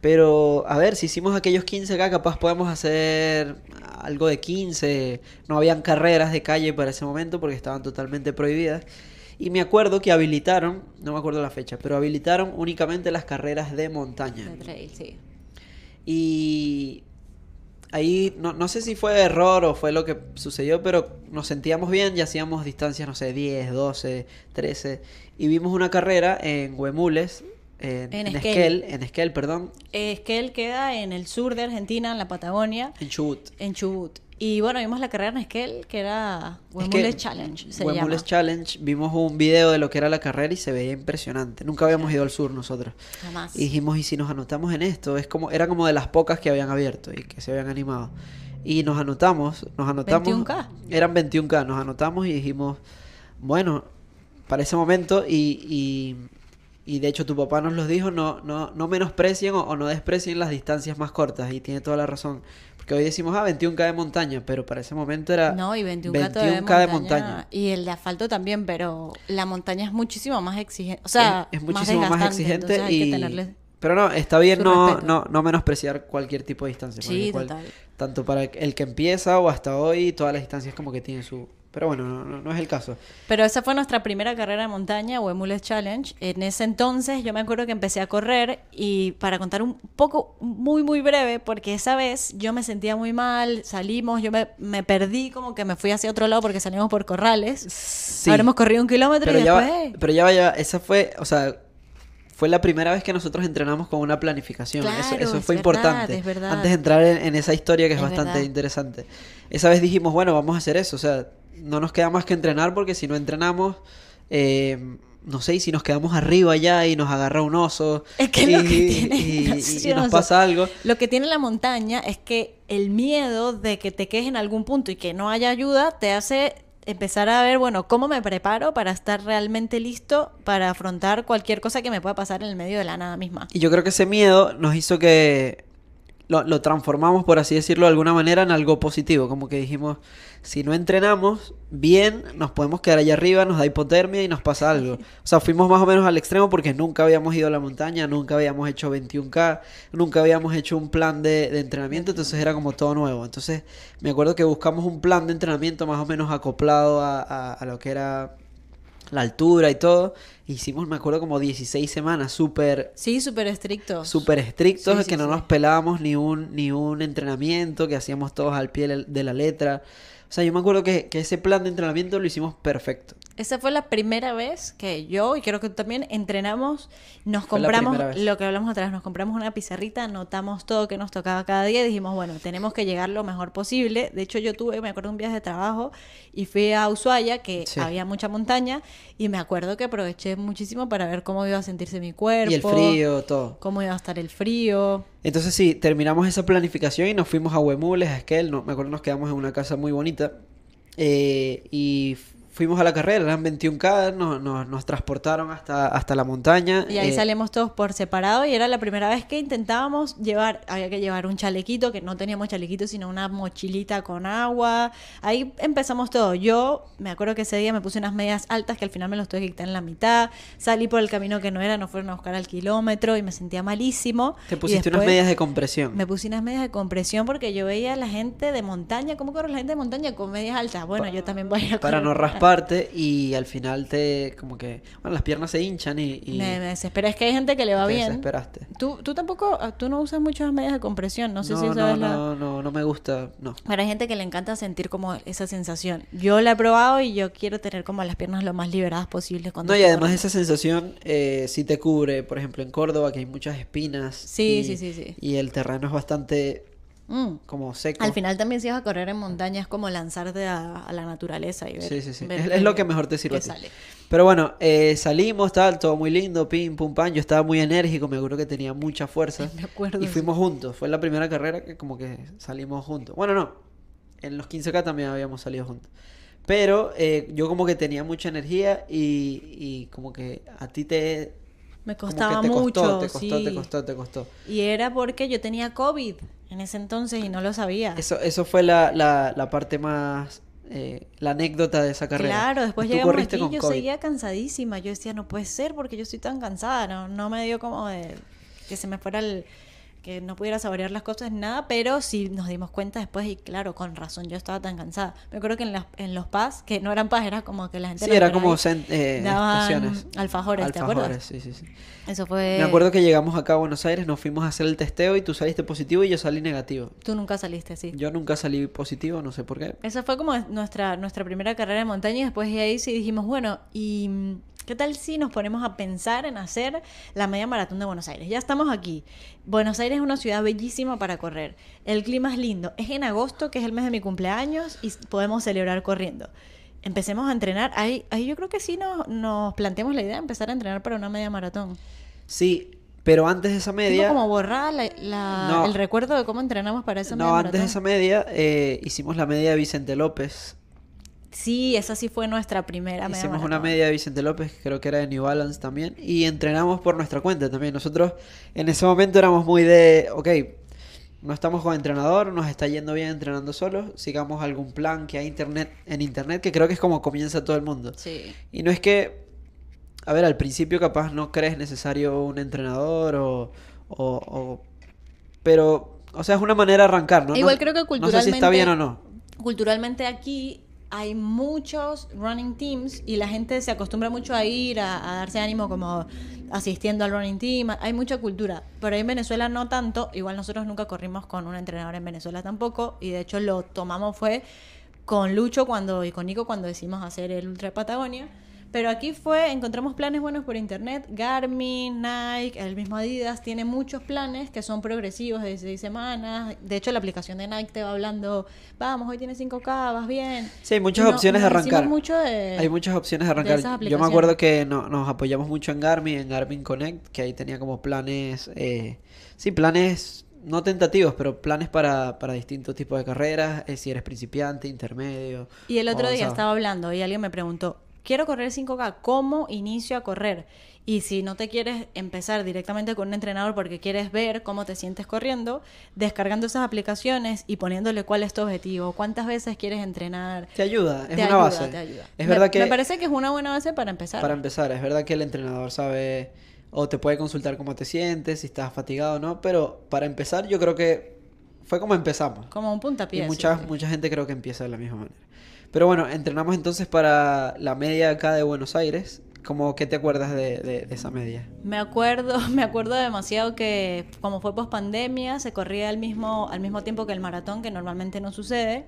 pero a ver, si hicimos aquellos 15K, capaz podemos hacer algo de 15. No habían carreras de calle para ese momento porque estaban totalmente prohibidas. Y me acuerdo que habilitaron, no me acuerdo la fecha, pero habilitaron únicamente las carreras de montaña. De trail, sí. Y ahí no sé si fue error o fue lo que sucedió, pero nos sentíamos bien y hacíamos distancias, no sé, 10, 12, 13. Y vimos una carrera en Huemules, en Esquel, perdón. Esquel queda en el sur de Argentina, en la Patagonia. En Chubut. En Chubut. Y bueno, vimos la carrera en Esquel, que era Huemules Challenge, se Huemules llama. Challenge. Vimos un video de lo que era la carrera y se veía impresionante. Nunca habíamos ido al sur nosotros. Jamás. Y dijimos, ¿y si nos anotamos en esto? Era como de las pocas que habían abierto y que se habían animado. Y nos anotamos. 21K. Eran 21K, nos anotamos y dijimos, bueno, para ese momento y de hecho tu papá nos los dijo, no menosprecien o no desprecien las distancias más cortas, y tiene toda la razón. Porque hoy decimos, 21K de montaña, pero para ese momento era No, y 21K 21K de montaña. Y el de asfalto también, pero la montaña es muchísimo más exigente. O sea, es muchísimo más exigente entonces hay que tenerle pero no, está bien su no respeto. menospreciar cualquier tipo de distancia. Sí, porque total. tanto para el que empieza o hasta hoy, todas las distancias como que tienen su... Pero bueno, no es el caso. Pero esa fue nuestra primera carrera de montaña, Huemules Challenge. En ese entonces yo me acuerdo que empecé a correr, y para contar un poco, muy muy breve, porque esa vez yo me sentía muy mal, salimos, yo me perdí, como que me fui hacia otro lado porque salimos por Corrales. Sí. Habremos corrido 1 kilómetro Pero y ya después... va, pero ya va, esa fue, o sea, fue la primera vez que nosotros entrenamos con una planificación. Claro, eso es fue verdad, importante. es verdad. Antes de entrar en esa historia que es Es bastante verdad. interesante. Esa vez dijimos, bueno, vamos a hacer eso. O sea, no nos queda más que entrenar, porque si no entrenamos, no sé, y si nos quedamos arriba ya y nos agarra un oso Es que lo que tiene y gracioso. nos pasa algo. Lo que tiene la montaña es que el miedo de que te quedes en algún punto y que no haya ayuda te hace empezar a ver, bueno, cómo me preparo para estar realmente listo para afrontar cualquier cosa que me pueda pasar en el medio de la nada misma. Y yo creo que ese miedo nos hizo que lo transformamos, por así decirlo, de alguna manera en algo positivo. Como que dijimos, si no entrenamos bien, nos podemos quedar allá arriba, nos da hipotermia y nos pasa algo. O sea, fuimos más o menos al extremo porque nunca habíamos ido a la montaña, nunca habíamos hecho 21K, nunca habíamos hecho un plan de entrenamiento, entonces era como todo nuevo. Entonces me acuerdo que buscamos un plan de entrenamiento más o menos acoplado a lo que era la altura y todo. Hicimos, me acuerdo, como 16 semanas súper Sí, súper estrictos. estrictos, Sí, que sí, no sí. nos pelábamos ni un entrenamiento, que hacíamos todos al pie de la letra. O sea, yo me acuerdo que ese plan de entrenamiento lo hicimos perfecto. Esa fue la primera vez que yo, y creo que tú también, entrenamos, nos Fue la compramos, primera vez. lo que hablamos otra vez, nos compramos una pizarrita, anotamos todo que nos tocaba cada día y dijimos, bueno, tenemos que llegar lo mejor posible. De hecho, yo tuve, me acuerdo, un viaje de trabajo y fui a Ushuaia, que Sí. había mucha montaña, y me acuerdo que aproveché muchísimo para ver cómo iba a sentirse mi cuerpo. Y el frío, todo. Cómo iba a estar el frío. Entonces sí, terminamos esa planificación y nos fuimos a Huemules, a Esquel. No, me acuerdo nos quedamos en una casa muy bonita. Fuimos a la carrera, eran 21K, nos transportaron hasta la montaña. Y ahí salimos todos por separado y era la primera vez que intentábamos había que llevar un chalequito, que no teníamos chalequito, sino una mochilita con agua. Ahí empezamos todo. Yo me acuerdo que ese día me puse unas medias altas que al final me los tuve que quitar en la mitad. Salí por el camino que no era, nos fueron a buscar al kilómetro y me sentía malísimo. Te Y pusiste unas después medias de compresión. Me puse unas medias de compresión porque yo veía a la gente de montaña. ¿Cómo corre la gente de montaña con medias altas? Bueno, yo también voy a ir a Para correr no con rasparte y al final como que, bueno, las piernas se hinchan y Me desespera. Es que hay gente que le va te bien. desesperaste. Tú tampoco, tú no usas muchas medias de compresión. No sé si sabes no me gusta, no. Pero hay gente que le encanta sentir como esa sensación. Yo la he probado y yo quiero tener como las piernas lo más liberadas posible cuando No, y estoy además corriendo. esa sensación sí te cubre, por ejemplo, en Córdoba, que hay muchas espinas. Sí, y, sí. Y el terreno es bastante Mm. como seco. Al final también si vas a correr en montaña es como lanzarte a la naturaleza y ver. Sí. ver Es lo que mejor te sirve a qué ti. sale. Pero bueno, salimos, tal, todo muy lindo, pim, pum, pam. Yo estaba muy enérgico, me acuerdo que tenía mucha fuerza. Me acuerdo, Y sí. fuimos juntos. Fue la primera carrera que como que salimos juntos. Bueno, no. En los 15K también habíamos salido juntos. Pero yo como que tenía mucha energía y como que a ti Me como costaba que mucho, te costó. Y era porque yo tenía COVID en ese entonces y no lo sabía. Eso fue la parte más, la anécdota de esa carrera. Claro, después Tú llegamos corriste aquí y con yo COVID. seguía cansadísima. Yo decía, no puede ser porque yo estoy tan cansada. No me dio como de que se me fuera que no pudiera saborear las cosas, nada, pero sí nos dimos cuenta después y claro, con razón, yo estaba tan cansada. Me acuerdo que en los PAS, que no eran PAS, era como que la gente... Sí, en era la como ahí daban estaciones. alfajores, ¿te acuerdas? Sí. Eso fue... Me acuerdo que llegamos acá a Buenos Aires, nos fuimos a hacer el testeo y tú saliste positivo y yo salí negativo. Tú nunca saliste así. Yo nunca salí positivo, no sé por qué. Esa fue como nuestra primera carrera de montaña y después de ahí sí dijimos, bueno, ¿y qué tal si nos ponemos a pensar en hacer la media maratón de Buenos Aires? Ya estamos aquí. Buenos Aires es una ciudad bellísima para correr. El clima es lindo. Es en agosto, que es el mes de mi cumpleaños, y podemos celebrar corriendo. Empecemos a entrenar. Ahí yo creo que sí nos planteamos la idea de empezar a entrenar para una media maratón. Sí, pero antes de esa Tengo media... como borrar No. el recuerdo de cómo entrenamos para esa media No, maratón. antes de esa media hicimos la media de Vicente López. Sí, esa sí fue nuestra primera media Hicimos maratón. una media de Vicente López, que creo que era de New Balance también, y entrenamos por nuestra cuenta también. Nosotros en ese momento éramos muy ok, no estamos con entrenador, nos está yendo bien entrenando solos, sigamos algún plan que hay en internet, que creo que es como comienza todo el mundo. Sí. Y no es que, a ver, al principio capaz no crees necesario un entrenador pero, o sea, es una manera de arrancar, ¿no? Igual creo que No sé si está bien o no. culturalmente aquí hay muchos running teams y la gente se acostumbra mucho a ir a darse ánimo como asistiendo al running team. Hay mucha cultura, pero ahí en Venezuela no tanto. Igual nosotros nunca corrimos con un entrenador en Venezuela tampoco y de hecho lo tomamos fue con Lucho y con Nico cuando decidimos hacer el Ultra de Patagonia. Pero aquí encontramos planes buenos por internet. Garmin, Nike, el mismo Adidas tiene muchos planes que son progresivos de 6 semanas. De hecho, la aplicación de Nike te va hablando, vamos, hoy tienes 5K, vas bien. Sí, hay muchas opciones de arrancar. Hay Hay muchas opciones de esas arrancar. Yo me aplicaciones. acuerdo que nos apoyamos mucho en Garmin Connect, que ahí tenía como planes, planes no tentativos, pero planes para distintos tipos de carreras, si eres principiante, intermedio. Y el otro día avanzado. estaba hablando y alguien me preguntó, quiero correr 5K, ¿cómo inicio a correr? Y si no te quieres empezar directamente con un entrenador porque quieres ver cómo te sientes corriendo, descargando esas aplicaciones y poniéndole cuál es tu objetivo, cuántas veces quieres entrenar. Te ayuda, es Te una ayuda, base. te ayuda. Es verdad que Me parece que es una buena base para empezar. para empezar, es verdad que el entrenador sabe o te puede consultar cómo te sientes, si estás fatigado o no, pero para empezar yo creo que fue como empezamos. Como un puntapié. Y sí, mucha sí. gente creo que empieza de la misma manera. Pero bueno, entrenamos entonces para la media acá de Buenos Aires. ¿Cómo qué te acuerdas de esa media? Me acuerdo demasiado que como fue post pandemia, se corría al mismo tiempo que el maratón, que normalmente no sucede.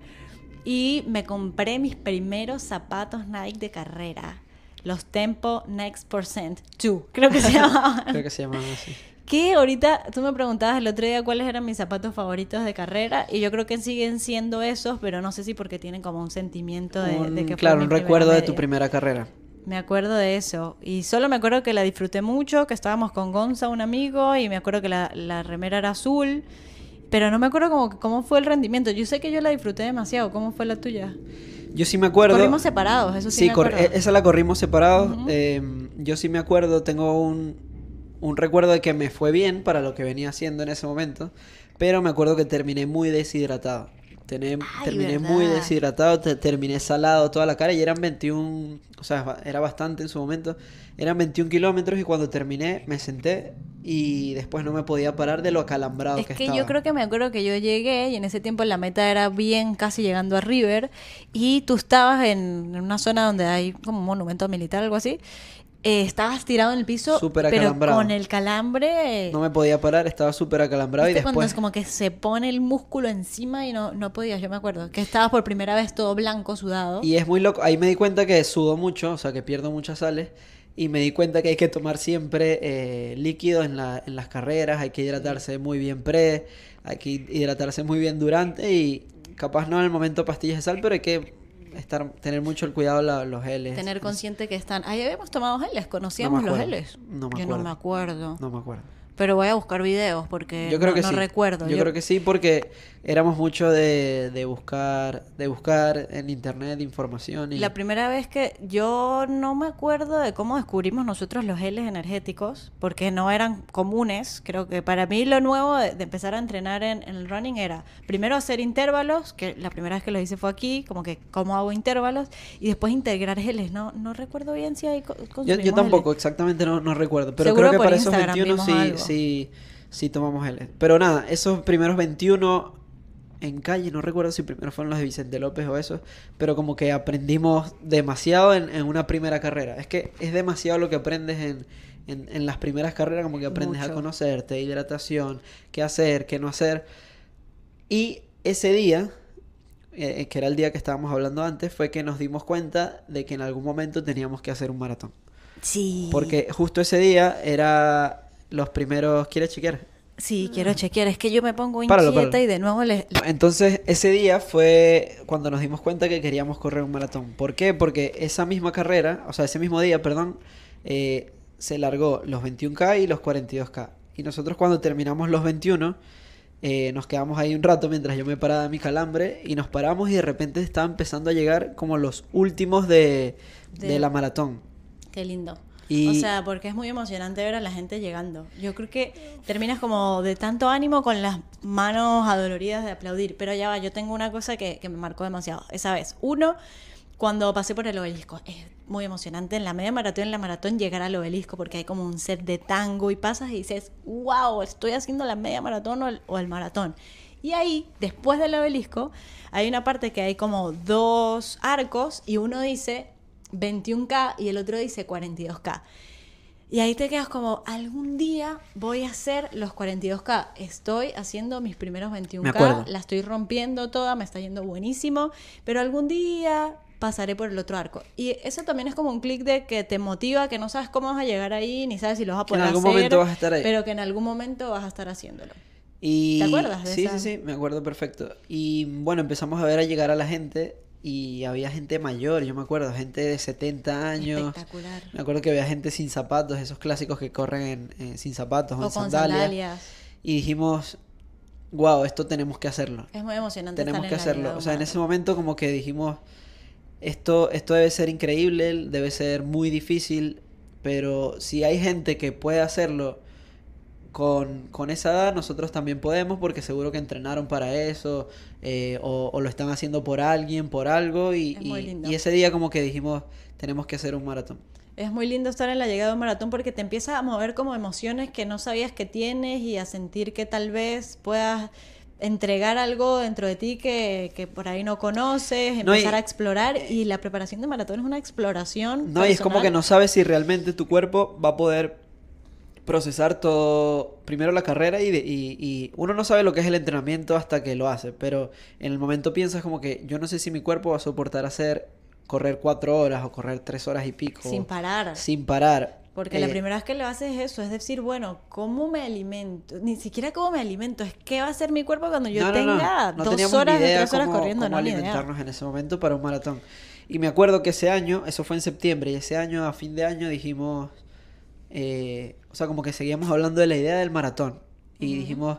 y me compré mis primeros zapatos Nike de carrera. Los Tempo Next Percent 2, creo que se llamaban. Creo que se llamaban así. Que ahorita tú me preguntabas el otro día cuáles eran mis zapatos favoritos de carrera y yo creo que siguen siendo esos, pero no sé si porque tienen como un sentimiento de que claro, fue mi un recuerdo primera de tu media. primera carrera. Me acuerdo de eso. Y solo me acuerdo que la disfruté mucho, que estábamos con Gonza, un amigo, y me acuerdo que la remera era azul. Pero no me acuerdo cómo fue el rendimiento. Yo sé que yo la disfruté demasiado. ¿Cómo fue la tuya? Yo sí me acuerdo. Corrimos separados, eso sí, Sí, me acuerdo. esa la corrimos separados. Ujú. Yo sí me acuerdo, tengo un recuerdo de que me fue bien para lo que venía haciendo en ese momento, pero me acuerdo que terminé muy deshidratado. Terminé muy ¿verdad? deshidratado, terminé salado toda la cara y eran 21, o sea, era bastante en su momento. Eran 21 kilómetros y cuando terminé me senté y después no me podía parar de lo acalambrado Es que que estaba. yo creo que me acuerdo que yo llegué y en ese tiempo la meta era bien casi llegando a River y tú estabas en una zona donde hay como un monumento militar, algo así. Estabas tirado en el piso, Súper pero acalambrado. con el calambre. No me podía parar, estaba súper acalambrado y ¿Viste cuando después... es como que se pone el músculo encima y no podías? Yo me acuerdo que estabas por primera vez todo blanco, sudado. Y es muy loco, ahí me di cuenta que sudo mucho, o sea que pierdo muchas sales. Y me di cuenta que hay que tomar siempre líquido en las carreras, hay que hidratarse muy bien hay que hidratarse muy bien durante y capaz no en el momento pastillas de sal, pero hay que tener mucho el cuidado los geles. Tener consciente que están... Ahí habíamos tomado geles, No conocíamos me los acuerdo, geles. no me Yo no acuerdo. me acuerdo. No me acuerdo. Pero voy a buscar videos porque Yo creo que no sí. recuerdo. Yo creo que sí, porque éramos mucho de buscar en internet información y La primera vez que yo no me acuerdo de cómo descubrimos nosotros los geles energéticos, porque no eran comunes. Creo que para mí lo nuevo de empezar a entrenar en el running era primero hacer intervalos, que la primera vez que lo hice fue aquí, como que cómo hago intervalos, y después integrar geles. No recuerdo bien si hay yo tampoco, exactamente no recuerdo, pero Seguro creo que por para esos Instagram 21 vimos algo. sí tomamos L. Pero nada, esos primeros 21 en calle, no recuerdo si primero fueron los de Vicente López o esos, pero como que aprendimos demasiado en una primera carrera. Es que es demasiado lo que aprendes en las primeras carreras, como que aprendes a Mucho. conocerte, hidratación, qué hacer, qué no hacer. Y ese día, que era el día que estábamos hablando antes, fue que nos dimos cuenta de que en algún momento teníamos que hacer un maratón. Sí. Porque justo ese día era los primeros... ¿Quieres chequear? Sí, quiero chequear. Es que yo me pongo Páralo, inquieta páralo. y de nuevo Entonces, ese día fue cuando nos dimos cuenta que queríamos correr un maratón. ¿Por qué? Porque esa misma carrera, o sea, ese mismo día, perdón, se largó los 21K y los 42K. Y nosotros cuando terminamos los 21, nos quedamos ahí un rato mientras yo me paraba de mi calambre y nos paramos y de repente estaba empezando a llegar como los últimos de la maratón. Qué lindo. Y- O sea, porque es muy emocionante ver a la gente llegando. Yo creo que terminas como de tanto ánimo con las manos adoloridas de aplaudir. Pero ya va, yo tengo una cosa que me marcó demasiado. Esa vez, uno, cuando pasé por el obelisco. Es muy emocionante en la media maratón, en la maratón, llegar al obelisco porque hay como un set de tango y pasas y dices, wow, estoy haciendo la media maratón o el maratón. Y ahí, después del obelisco, hay una parte que hay como dos arcos y uno dice 21K y el otro dice 42K. Y ahí te quedas como, algún día voy a hacer los 42K. Estoy haciendo mis primeros Me acuerdo. 21K, la estoy rompiendo toda, me está yendo buenísimo, pero algún día pasaré por el otro arco. Y eso también es como un clic de que te motiva, que no sabes cómo vas a llegar ahí, ni sabes si lo vas a Que en poder algún hacer, momento vas a estar ahí. pero que en algún momento vas a estar haciéndolo. Y... ¿Te acuerdas de Sí, esa? sí, me acuerdo perfecto. Y bueno, empezamos a ver a llegar a la gente y había gente mayor, yo me acuerdo, gente de 70 años. Espectacular. Me acuerdo que había gente sin zapatos, esos clásicos que corren sin zapatos o O en con sandalias. sandalias. Y dijimos, wow, esto tenemos que hacerlo. Es muy emocionante Tenemos estar que en la hacerlo. llegada de O un sea, en maratón. ese momento como que dijimos, esto debe ser increíble, debe ser muy difícil, pero si hay gente que puede hacerlo con esa edad, nosotros también podemos, porque seguro que entrenaron para eso, o lo están haciendo por alguien, por algo, Es muy lindo. y ese día como que dijimos, tenemos que hacer un maratón. Es muy lindo estar en la llegada de un maratón porque te empieza a mover como emociones que no sabías que tienes y a sentir que tal vez puedas entregar algo dentro de ti que por ahí no conoces, No, empezar y- a explorar. Y la preparación de maratón es una exploración No, y es como personal. que no sabes si realmente tu cuerpo va a poder procesar todo, primero la carrera y uno no sabe lo que es el entrenamiento hasta que lo hace, pero en el momento piensas como que yo no sé si mi cuerpo va a soportar correr 4 horas o correr 3 horas y pico. Sin parar. Sin parar. Porque la primera vez que lo haces es eso, es decir, bueno, ¿cómo me alimento? Ni siquiera cómo me alimento, es qué va a hacer mi cuerpo cuando yo tenga no 2 horas, ni idea 3 horas corriendo, cómo no, ni idea. alimentarnos en ese momento para un maratón. Y me acuerdo que ese año, eso fue en septiembre, y ese año, a fin de año, dijimos, o sea, como que seguíamos hablando de la idea del maratón. Y dijimos,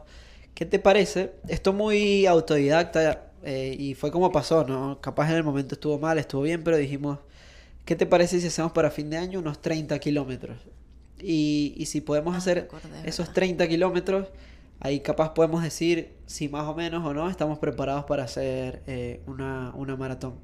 ¿qué te parece? Esto muy autodidacta, y fue como pasó, ¿no? Capaz en el momento estuvo mal, estuvo bien, pero dijimos, ¿qué te parece si hacemos para fin de año unos 30 kilómetros? Y si podemos hacer esos 30 kilómetros, ahí capaz podemos decir si más o menos o no estamos preparados para hacer una maratón.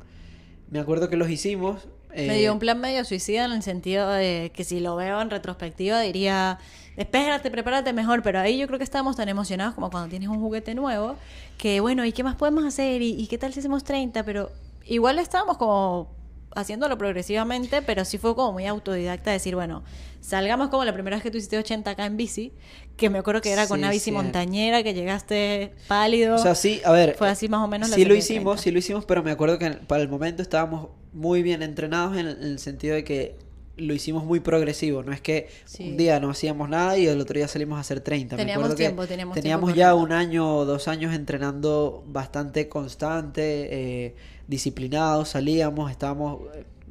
Me acuerdo que los hicimos. Me dio un plan medio suicida en el sentido de que si lo veo en retrospectiva diría, espérate, prepárate mejor, pero ahí yo creo que estábamos tan emocionados como cuando tienes un juguete nuevo, que bueno, ¿y qué más podemos hacer? ¿Y qué tal si hacemos 30? Pero igual estábamos como haciéndolo progresivamente, pero sí fue como muy autodidacta decir, bueno, salgamos como la primera vez que tú hiciste 80 acá en bici, que me acuerdo que era con una bici montañera, que llegaste pálido. O sea, sí, a ver. Fue así más o menos. Sí lo hicimos, pero me acuerdo que para el momento estábamos muy bien entrenados en el sentido de que lo hicimos muy progresivo. No es que un día no hacíamos nada y el otro día salimos a hacer 30. Teníamos tiempo. Teníamos ya 1 año o 2 años entrenando bastante constante, disciplinados, salíamos, estábamos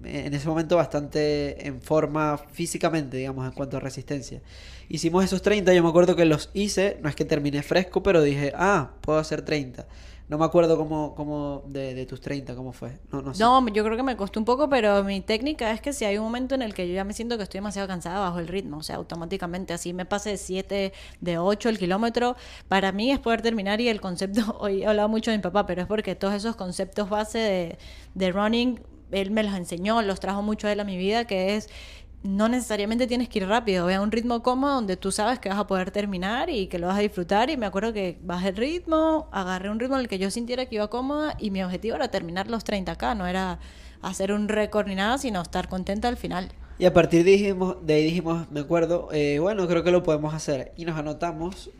en ese momento bastante en forma físicamente, digamos, en cuanto a resistencia. Hicimos esos 30, yo me acuerdo que los hice, no es que terminé fresco, pero dije, puedo hacer 30. No me acuerdo cómo de tus 30, cómo fue. No sé. No, yo creo que me costó un poco, pero mi técnica es que si hay un momento en el que yo ya me siento que estoy demasiado cansada, bajo el ritmo. O sea, automáticamente así me pase de 7, de 8 el kilómetro. Para mí es poder terminar y el concepto, hoy he hablado mucho de mi papá, pero es porque todos esos conceptos base de running, él me los enseñó, los trajo mucho él a mi vida, que es... No necesariamente tienes que ir rápido, ve a un ritmo cómodo donde tú sabes que vas a poder terminar y que lo vas a disfrutar. Y me acuerdo que bajé el ritmo, agarré un ritmo en el que yo sintiera que iba cómoda y mi objetivo era terminar los 30K, no era hacer un récord ni nada, sino estar contenta al final. Y a partir de ahí dijimos, me acuerdo, bueno, creo que lo podemos hacer. Y nos anotamos.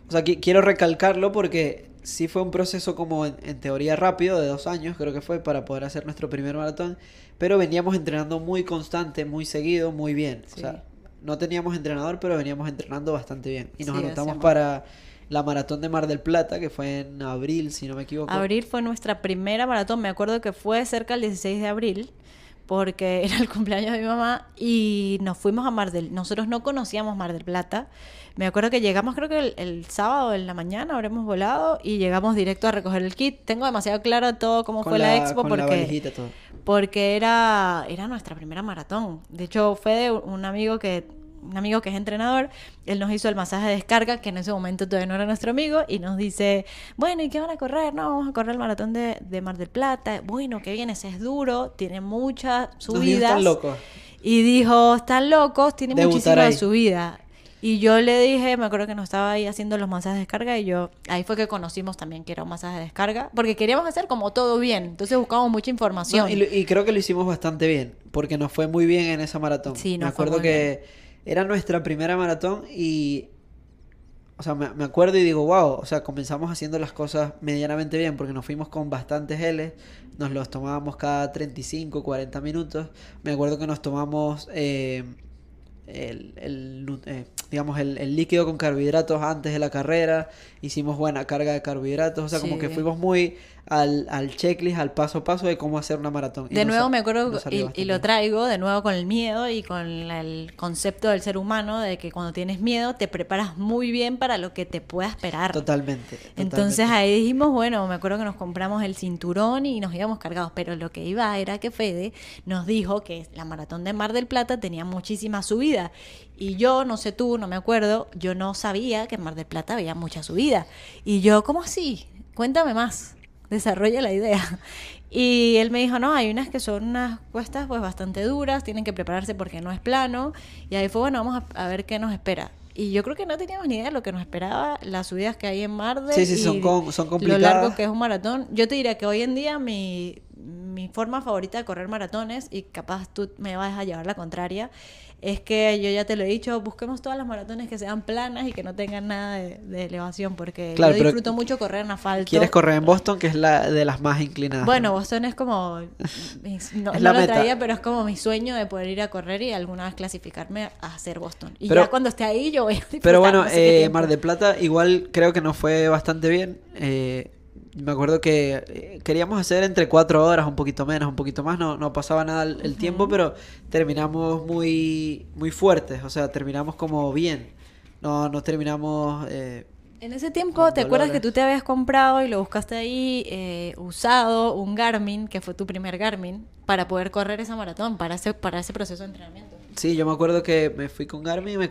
O sea, quiero recalcarlo porque sí fue un proceso como en teoría rápido, de 2 años creo que fue, para poder hacer nuestro primer maratón. Pero veníamos entrenando muy constante, muy seguido, muy bien. Sí. O sea, no teníamos entrenador, pero veníamos entrenando bastante bien. Y nos anotamos para la maratón de Mar del Plata, que fue en abril, si no me equivoco. Abril fue nuestra primera maratón. Me acuerdo que fue cerca del 16 de abril, porque era el cumpleaños de mi mamá, y nos fuimos a Nosotros no conocíamos Mar del Plata. Me acuerdo que llegamos, creo que el sábado en la mañana habremos volado y llegamos directo a recoger el kit. Tengo demasiado claro todo cómo fue la expo, con la valijita, todo. Porque era nuestra primera maratón. De hecho, fue de un amigo que es entrenador. Él nos hizo el masaje de descarga, que en ese momento todavía no era nuestro amigo, y nos dice, bueno, ¿y qué van a correr? No, vamos a correr el maratón de Mar del Plata. Bueno, qué bien, ese es duro, tiene muchas subidas. Están locos. Y dijo, están locos, tiene muchísima subida. Y yo le dije, me acuerdo que nos estaba ahí haciendo los masajes de descarga, y ahí fue que conocimos también que era un masaje de descarga, porque queríamos hacer como todo bien, entonces buscamos mucha información. No, y creo que lo hicimos bastante bien, porque nos fue muy bien en esa maratón. Sí, me acuerdo que era nuestra primera maratón y, o sea, me acuerdo y digo, wow, o sea, comenzamos haciendo las cosas medianamente bien, porque nos fuimos con bastantes geles, nos los tomábamos cada 35, 40 minutos. Me acuerdo que nos tomamos digamos el líquido con carbohidratos antes de la carrera, hicimos buena carga de carbohidratos, o sea, como que fuimos muy al checklist, al paso a paso de cómo hacer una maratón. De nuevo me acuerdo, y lo traigo de nuevo con el miedo y con el concepto del ser humano de que cuando tienes miedo te preparas muy bien para lo que te pueda esperar. Totalmente. Entonces ahí dijimos, bueno, me acuerdo que nos compramos el cinturón y nos íbamos cargados, pero lo que iba era que Fede nos dijo que la maratón de Mar del Plata tenía muchísima subida. Y yo, no sé tú, no me acuerdo, yo no sabía que en Mar del Plata había mucha subida. Y yo, ¿cómo así? Cuéntame más, desarrolla la idea. Y él me dijo, no, hay unas que son unas cuestas pues bastante duras, tienen que prepararse porque no es plano. Y ahí fue, bueno, vamos a ver qué nos espera. Y yo creo que no teníamos ni idea de lo que nos esperaba, las subidas que hay en Mar del Sí, son complicadas. Lo largo que es un maratón. Yo te diría que hoy en día mi mi forma favorita de correr maratones, y capaz tú me vas a llevar la contraria, es que yo ya te lo he dicho, busquemos todas las maratones que sean planas y que no tengan nada de elevación, porque Claro, yo pero disfruto mucho correr en asfalto. ¿quieres correr en Boston, que es la de las más inclinadas? Bueno, ¿no? Boston es como, no, Es no la lo meta. traía, pero es como mi sueño de poder ir a correr y alguna vez clasificarme a hacer Boston. Y Pero- ya cuando esté ahí yo voy a disfrutar. Pero bueno, no sé qué tiempo. Mar del Plata igual creo que nos fue bastante bien. Me acuerdo que queríamos hacer entre 4 horas, un poquito menos, un poquito más, no pasaba nada el tiempo, pero terminamos muy, muy fuertes, o sea, terminamos como bien. No terminamos... En ese tiempo, con ¿te acuerdas que dolores. tú te habías comprado y lo buscaste ahí usado, un Garmin, que fue tu primer Garmin, para poder correr esa maratón, para ese proceso de entrenamiento? Sí, yo me acuerdo que me fui con Garmin y me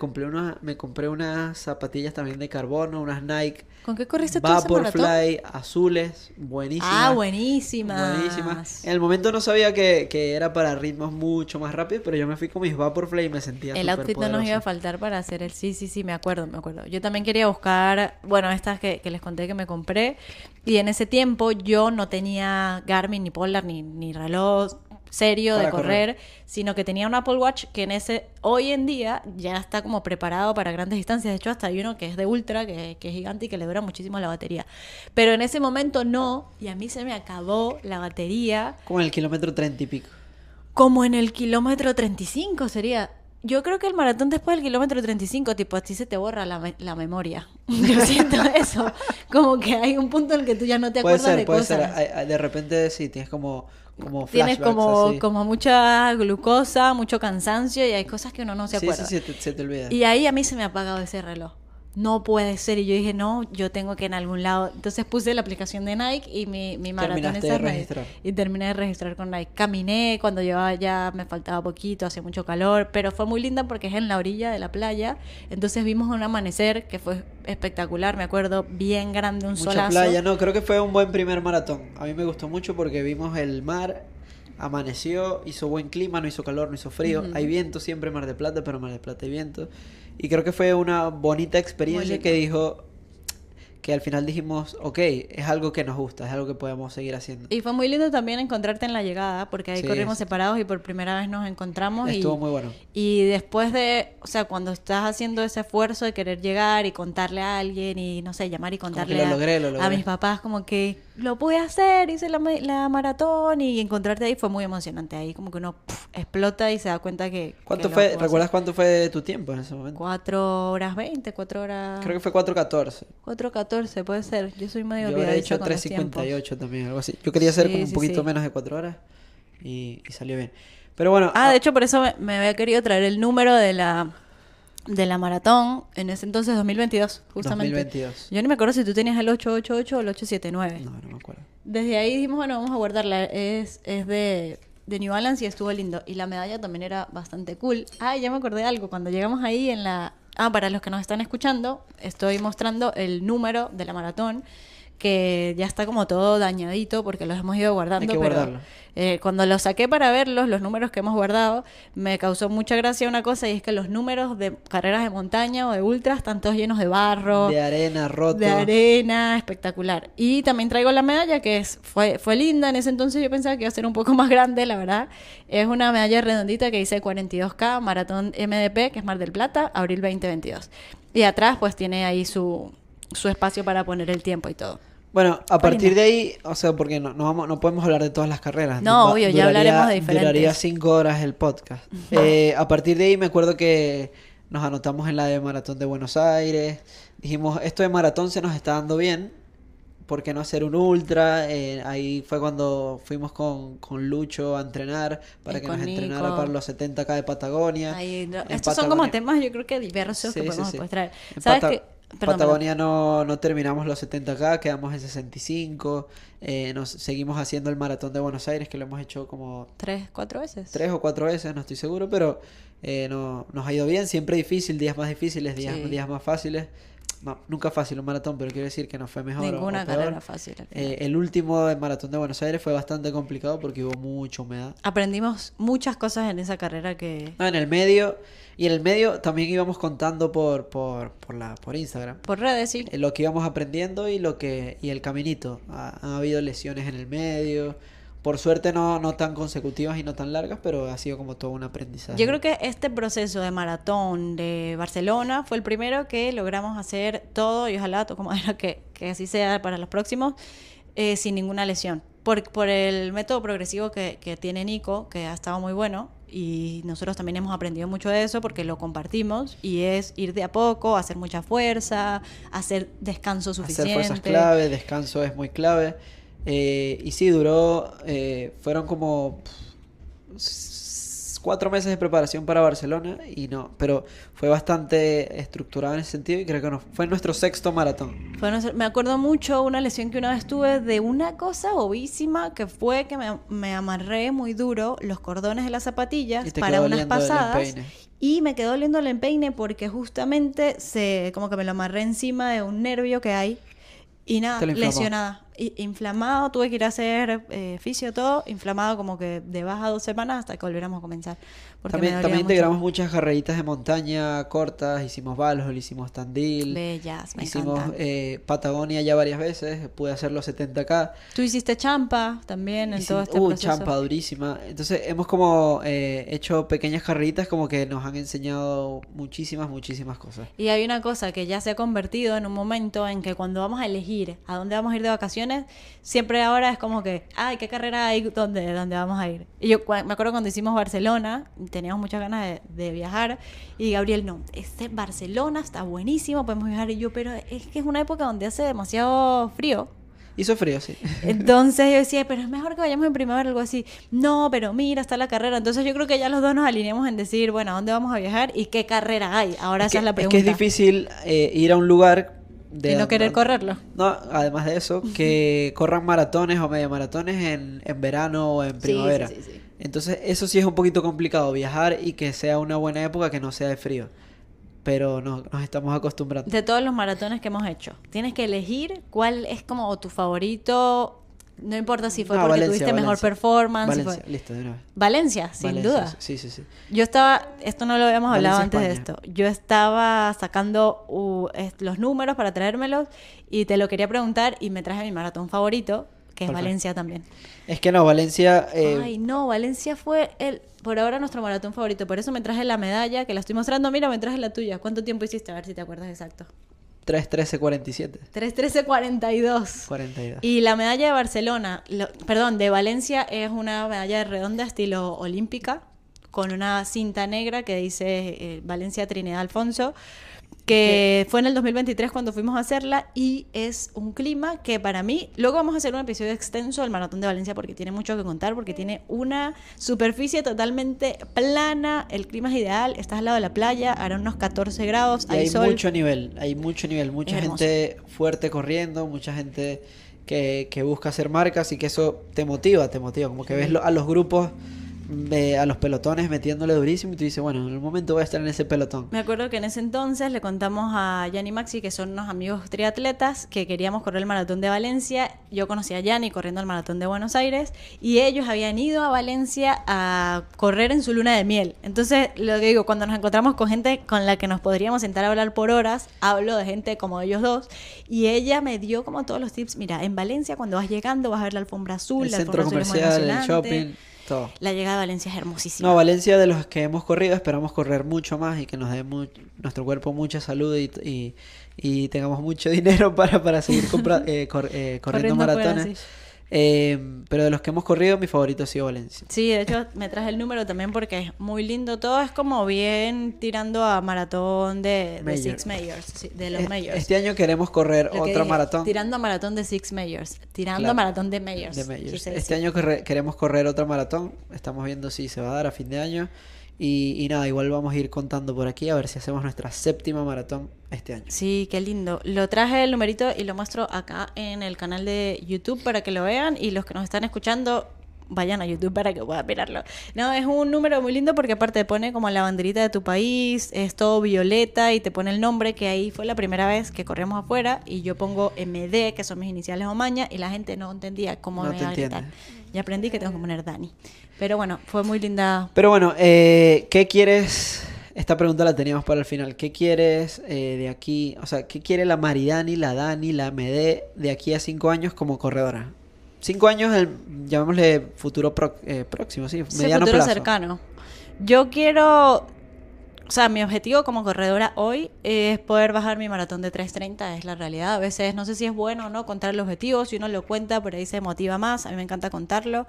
compré unas zapatillas también de carbono, unas Nike ¿Con qué corriste tú esa maratón? Vaporfly azules, buenísimas. Ah, buenísimas. Buenísimas. En el momento no sabía que era para ritmos mucho más rápidos, pero yo me fui con mis Vaporfly y me sentía El súper outfit no nos iba a faltar para hacer el... Sí, me acuerdo. Yo también quería buscar, bueno, estas que les conté que me compré. Y en ese tiempo yo no tenía Garmin, ni Polar, ni reloj serio Para de correr, sino que tenía un Apple Watch que hoy en día ya está como preparado para grandes distancias. De hecho, hasta hay uno que es de ultra, que es gigante y que le dura muchísimo la batería. Pero en ese momento no, y a mí se me acabó la batería Como en el kilómetro 30 y pico. como en el kilómetro 35 sería. Yo creo que el maratón después del kilómetro 35, tipo, a ti se te borra la memoria. Yo siento eso. Como que hay un punto en el que tú ya no te acuerdas de Puede cosas. ser. De repente sí, tienes como Tienes flashbacks así. como mucha glucosa, mucho cansancio y hay cosas que uno no se Sí, acuerda. sí, se te olvida. Y ahí a mí se me ha apagado ese reloj. No puede ser. Y yo dije, no, yo tengo que en algún lado. Entonces puse la aplicación de Nike y mi maratón Terminaste esa de es Nike. registrar. Y terminé de registrar con Nike. Caminé cuando llevaba ya, me faltaba poquito, hacía mucho calor, pero fue muy linda porque es en la orilla de la playa. Entonces vimos un amanecer que fue espectacular, me acuerdo, bien grande, un Mucha solazo. playa, no, creo que fue un buen primer maratón. A mí me gustó mucho porque vimos el mar, amaneció, hizo buen clima, no hizo calor, no hizo frío. Hay viento siempre en Mar del Plata, pero en Mar del Plata hay viento. Y creo que fue una bonita experiencia Muy que dijo, que al final dijimos, ok, es algo que nos gusta, es algo que podemos seguir haciendo. Y fue muy lindo también encontrarte en la llegada, porque ahí Sí, corrimos sí. separados y por primera vez nos encontramos. Estuvo muy bueno. Y después de, o sea, cuando estás haciendo ese esfuerzo de querer llegar y contarle a alguien y, no sé, llamar y contarle lo logré. a mis papás como que lo pude hacer, hice la maratón y encontrarte ahí fue muy emocionante. Ahí como que uno explota y se da cuenta que... ¿Cuánto que lo fue? pudo ¿Recuerdas hacer. cuánto fue tu tiempo en ese momento? 4 horas 20, 4 horas... Creo que fue 4:14. 4:14 puede ser. Yo soy medio Yo habría olvidadiza dicho con los tiempos. 3:58 también, algo así. Yo quería hacer Sí, como un sí, poquito sí. menos de 4 horas y salió bien. Pero bueno, Ah, de hecho, por eso me había querido traer el número de la maratón en ese entonces, 2022, justamente. 2022. Yo ni me acuerdo si tú tenías el 888 o el 879. No me acuerdo. Desde ahí dijimos, bueno, vamos a guardarla. Es de New Balance y estuvo lindo. Y la medalla también era bastante cool. Ah, ya me acordé de algo. Cuando llegamos ahí en la... Ah, para los que nos están escuchando, estoy mostrando el número de la maratón, que ya está como todo dañadito porque los hemos ido guardando. Hay que pero guardarlo. cuando los saqué para verlos, los números que hemos guardado, me causó mucha gracia una cosa, y es que los números de carreras de montaña o de ultras están todos llenos de barro, De arena, roto. de arena, espectacular. Y también traigo la medalla, que fue linda. En ese entonces yo pensaba que iba a ser un poco más grande, la verdad. Es una medalla redondita que dice 42K, Maratón MDP, que es Mar del Plata, abril 2022. Y atrás pues tiene ahí su espacio para poner el tiempo y todo. Bueno, a Fue partir linda. de ahí, o sea, porque no podemos hablar de todas las carreras. No, obvio, ya hablaremos de diferentes. Duraría 5 horas el podcast. A partir de ahí me acuerdo que nos anotamos en la de Maratón de Buenos Aires. Dijimos, esto de maratón se nos está dando bien, ¿por qué no hacer un ultra? Ahí fue cuando fuimos con Lucho a entrenar para Y que con nos entrenara Nico. para los 70K de Patagonia. Ahí, En estos son como Patagonia- temas, yo creo que diversos Sí, que sí, podemos sí. después traer. En ¿Sabes qué? Perdón, Patagonia no terminamos los 70K, quedamos en 65. Nos seguimos haciendo el maratón de Buenos Aires, que lo hemos hecho como 3, 4 veces. 3 o 4 veces, no estoy seguro, pero nos ha ido bien. Siempre difícil, días más difíciles, Sí. días más fáciles. No, nunca fácil un maratón, pero quiero decir que no fue mejor Ninguna o peor. carrera fácil al final. El último del maratón de Buenos Aires fue bastante complicado porque hubo mucha humedad. Aprendimos muchas cosas en esa carrera que... No, en el medio, y en el medio también íbamos contando por Instagram. Por redes, sí. Lo que íbamos aprendiendo y el caminito. Han habido lesiones en el medio, Por suerte no tan consecutivas y no tan largas, pero ha sido como todo un aprendizaje. Yo creo que este proceso de maratón de Barcelona fue el primero que logramos hacer todo, y ojalá toco madera que así sea para los próximos, sin ninguna lesión. Por el método progresivo que tiene Nico, que ha estado muy bueno, y nosotros también hemos aprendido mucho de eso porque lo compartimos, y es ir de a poco, hacer mucha fuerza, hacer descanso suficiente. Hacer fuerzas clave, descanso es muy clave. Y sí, fueron como 4 meses de preparación para Barcelona pero fue bastante estructurado en ese sentido y creo que fue nuestro 6º maratón. Me acuerdo mucho una lesión que una vez tuve de una cosa bobísima que fue que me amarré muy duro los cordones de las zapatillas para unas pasadas y me quedó doliendo el empeine porque justamente como que me lo amarré encima de un nervio que hay y nada, lesionada. Inflamado, tuve que ir a hacer fisio, todo inflamado, como que de baja 2 semanas hasta que volviéramos a comenzar. También integramos muchas carreritas de montaña cortas, hicimos Valhall, hicimos Tandil. Bellas, me hicimos encantan. Patagonia ya varias veces, pude hacer los 70K. Tú hiciste Champa también en todo este proceso. Champa durísima. Entonces hemos como hecho pequeñas carreritas como que nos han enseñado muchísimas cosas. Y hay una cosa que ya se ha convertido en un momento en que cuando vamos a elegir a dónde vamos a ir de vacaciones, siempre ahora es como que, ay, ¿qué carrera hay dónde vamos a ir? Y yo me acuerdo cuando hicimos Barcelona, teníamos muchas ganas de viajar, y Gabriel, no, Barcelona está buenísimo, podemos viajar, y yo, pero es que es una época donde hace demasiado frío. Hizo frío, sí. Entonces yo decía, pero es mejor que vayamos en primavera, algo así. No, pero mira, está la carrera. Entonces yo creo que ya los dos nos alineamos en decir, bueno, ¿a dónde vamos a viajar y qué carrera hay? Ahora esa es la pregunta. Es que es difícil ir a un lugar y no querer correrlo. No, además de eso, que corran maratones o media maratones en verano o en primavera. Sí. Entonces eso sí es un poquito complicado, viajar y que sea una buena época que no sea de frío. Pero nos estamos acostumbrando. De todos los maratones que hemos hecho, tienes que elegir cuál es como tu favorito. No importa si fue porque tuviste mejor performance. Valencia, listo, de nuevo. Valencia, sin duda. Sí. Yo estaba, esto no lo habíamos hablado antes España. de esto. Yo estaba sacando los números para traérmelos y te lo quería preguntar y me traje mi maratón favorito, que es Valencia también. Es que no, Valencia... Ay, no, Valencia fue por ahora nuestro maratón favorito. Por eso me traje la medalla, que la estoy mostrando. Mira, me traje la tuya. ¿Cuánto tiempo hiciste? A ver si te acuerdas exacto. 3:13:47. 3:13:42. 42. Y la medalla de Barcelona, de Valencia, es una medalla redonda estilo olímpica, con una cinta negra que dice Valencia Trinidad Alfonso, que fue en el 2023 cuando fuimos a hacerla, y es un clima que para mí, luego vamos a hacer un episodio extenso del Maratón de Valencia porque tiene mucho que contar, porque tiene una superficie totalmente plana, el clima es ideal, estás al lado de la playa, hará unos 14 grados, y hay sol. mucho nivel, mucha gente fuerte corriendo, mucha gente que busca hacer marcas y que eso te motiva, como que ves a los grupos, a los pelotones metiéndole durísimo y tú dices, bueno, en un momento voy a estar en ese pelotón. Me acuerdo que en ese entonces le contamos a Yanni y Maxi, que son unos amigos triatletas, que queríamos correr el maratón de Valencia. Yo conocí a Yanni corriendo el maratón de Buenos Aires y ellos habían ido a Valencia a correr en su luna de miel. Entonces, lo que digo, cuando nos encontramos con gente con la que nos podríamos sentar a hablar por horas, hablo de gente como ellos dos, y ella me dio como todos los tips. Mira, en Valencia cuando vas llegando vas a ver la alfombra azul, el la centro alfombra azul comercial, el shopping, todo. La llegada a Valencia es hermosísima. No, Valencia, de los que hemos corrido, esperamos correr mucho más y que nos dé nuestro cuerpo mucha salud y tengamos mucho dinero para seguir corriendo maratones. Fuera, sí. Pero de los que hemos corrido, mi favorito ha sido Valencia. Sí, de hecho me traje el número también porque es muy lindo. Todo es como bien tirando a maratón de Six Majors, sí, de los Majors. Este año queremos correr otra maratón. Tirando a maratón de Six Majors. Tirando a maratón de Majors. Este año queremos correr otra maratón. Estamos viendo si se va a dar a fin de año. Y nada, igual vamos a ir contando por aquí a ver si hacemos nuestra 7ª maratón este año. Sí, qué lindo. Lo traje el numerito y lo muestro acá en el canal de YouTube para que lo vean, y los que nos están escuchando vayan a YouTube para que puedan mirarlo. No, es un número muy lindo porque aparte te pone como la banderita de tu país, es todo violeta y te pone el nombre, que ahí fue la primera vez que corremos afuera y yo pongo MD, que son mis iniciales Omaña, y la gente no entendía cómo me iba a gritar. Y aprendí que tengo que poner Dani. Pero bueno, fue muy linda. Pero bueno, ¿qué quieres? Esta pregunta la teníamos para el final. ¿Qué quieres de aquí? O sea, ¿qué quiere la Maridani, la Dani, la MD de aquí a 5 años como corredora? 5 años, llamémosle futuro próximo, sí, Sí, mediano futuro plazo. cercano. Yo quiero, o sea, mi objetivo como corredora hoy es poder bajar mi maratón de 3:30, es la realidad. A veces no sé si es bueno o no contar el objetivo, si uno lo cuenta, por ahí se motiva más, a mí me encanta contarlo.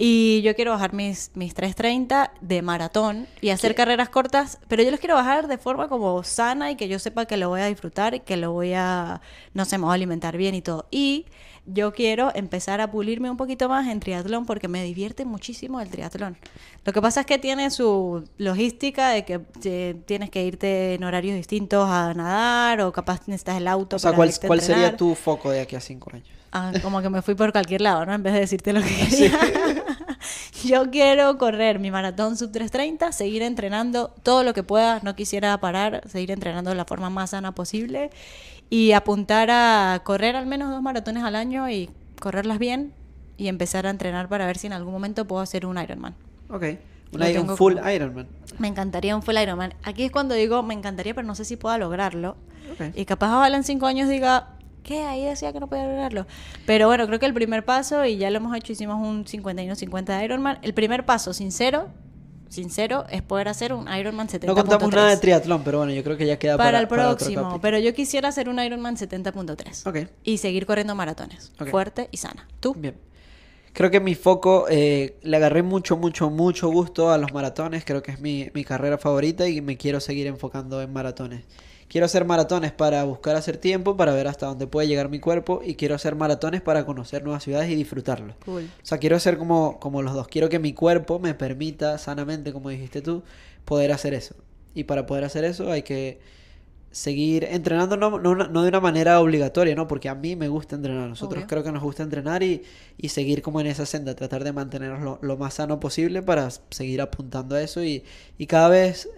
Y yo quiero bajar mis 3:30 de maratón y hacer carreras cortas, pero yo los quiero bajar de forma como sana y que yo sepa que lo voy a disfrutar y que lo voy a, no sé, me voy a alimentar bien y todo. Y yo quiero empezar a pulirme un poquito más en triatlón porque me divierte muchísimo el triatlón. Lo que pasa es que tiene su logística de que tienes que irte en horarios distintos a nadar o capaz necesitas el auto O sea, para ¿cuál, irte a cuál sería entrenar. tu foco de aquí a 5 años? Ah, como que me fui por cualquier lado, ¿no? En vez de decirte lo que quería. Yo quiero correr mi maratón sub 3:30, seguir entrenando todo lo que pueda, no quisiera parar, seguir entrenando de la forma más sana posible y apuntar a correr al menos 2 maratones al año y correrlas bien y empezar a entrenar para ver si en algún momento puedo hacer un Ironman. Ok. Lo Un tengo full como- Ironman. Me encantaría un full Ironman. Aquí es cuando digo, me encantaría, pero no sé si pueda lograrlo. Ok. Y capaz ojalá en 5 años diga, ¿qué? Ahí decía que no podía lograrlo. Pero bueno, creo que el primer paso, y ya lo hemos hecho, hicimos un 51-50 de Ironman. El primer paso, sincero, es poder hacer un Ironman 70.3. No contamos nada de triatlón, pero bueno, yo creo que ya queda para el para otro próximo. capítulo. Pero yo quisiera hacer un Ironman 70.3. Ok. Y seguir corriendo maratones. Ok. Fuerte y sana. ¿Tú? Bien. Creo que mi foco, le agarré mucho gusto a los maratones. Creo que es mi carrera favorita y me quiero seguir enfocando en maratones. Quiero hacer maratones para buscar hacer tiempo, para ver hasta dónde puede llegar mi cuerpo. Y quiero hacer maratones para conocer nuevas ciudades y disfrutarlo. Cool. O sea, quiero hacer como los dos. Quiero que mi cuerpo me permita sanamente, como dijiste tú, poder hacer eso. Y para poder hacer eso hay que seguir entrenando, no de una manera obligatoria, ¿no? Porque a mí me gusta entrenar. Nosotros Obvio. creo que nos gusta entrenar y seguir como en esa senda, tratar de mantenernos lo más sano posible para seguir apuntando a eso y cada vez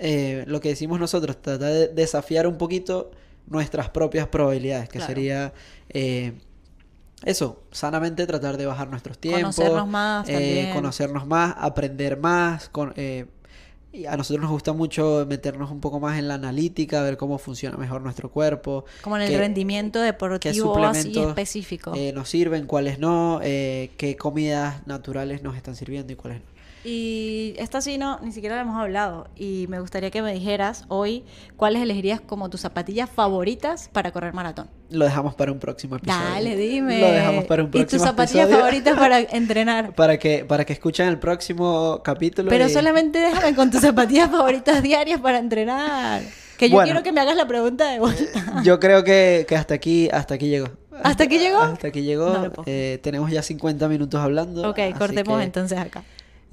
lo que decimos nosotros, tratar de desafiar un poquito nuestras propias probabilidades, que Claro. sería eso, sanamente tratar de bajar nuestros tiempos, Conocernos más también. conocernos más, aprender más, y a nosotros nos gusta mucho meternos un poco más en la analítica, ver cómo funciona mejor nuestro cuerpo. Como en el qué- rendimiento qué deportivo así suplementos específico. nos sirven, cuáles no, qué comidas naturales nos están sirviendo y cuáles no. Y esta sí no, ni siquiera la hemos hablado. Y me gustaría que me dijeras hoy cuáles elegirías como tus zapatillas favoritas para correr maratón. Lo dejamos para un próximo episodio. Dale, dime. Lo dejamos para un ¿Y próximo tus zapatillas episodio. favoritas para entrenar? Para que escuchen el próximo capítulo. Pero y- solamente déjame con tus zapatillas favoritas diarias para entrenar. Que yo Bueno. quiero que me hagas la pregunta de vuelta. Yo creo que hasta aquí llegó. ¿Hasta aquí llegó? Hasta aquí llegó. No lo puedo. Tenemos ya 50 minutos hablando. Ok, así cortemos que, entonces acá.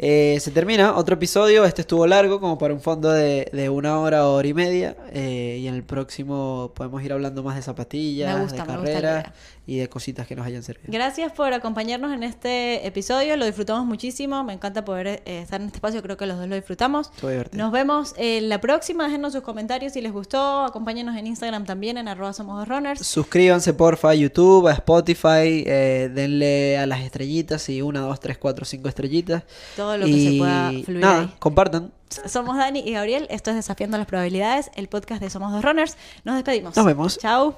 Se termina otro episodio. Este estuvo largo, como para un fondo de 1 hora y media. Y en el próximo podemos ir hablando más de zapatillas, Me gusta de la carreras idea. y de cositas que nos hayan servido. Gracias por acompañarnos en este episodio. Lo disfrutamos muchísimo. Me encanta poder estar en este espacio. Creo que los dos lo disfrutamos. Estuvo divertido. Nos vemos en la próxima. Déjenos sus comentarios si les gustó. Acompáñenos en Instagram también, en @somos2runners. Suscríbanse porfa a YouTube, a Spotify, denle a las estrellitas y 1, 2, 3, 4, 5 estrellitas. Todo lo que se pueda fluir nada, ahí. compartan. Somos Dani y Gabriel. Esto es Desafiando las Probabilidades, el podcast de Somos Dos Runners. Nos despedimos. Nos vemos. Chao.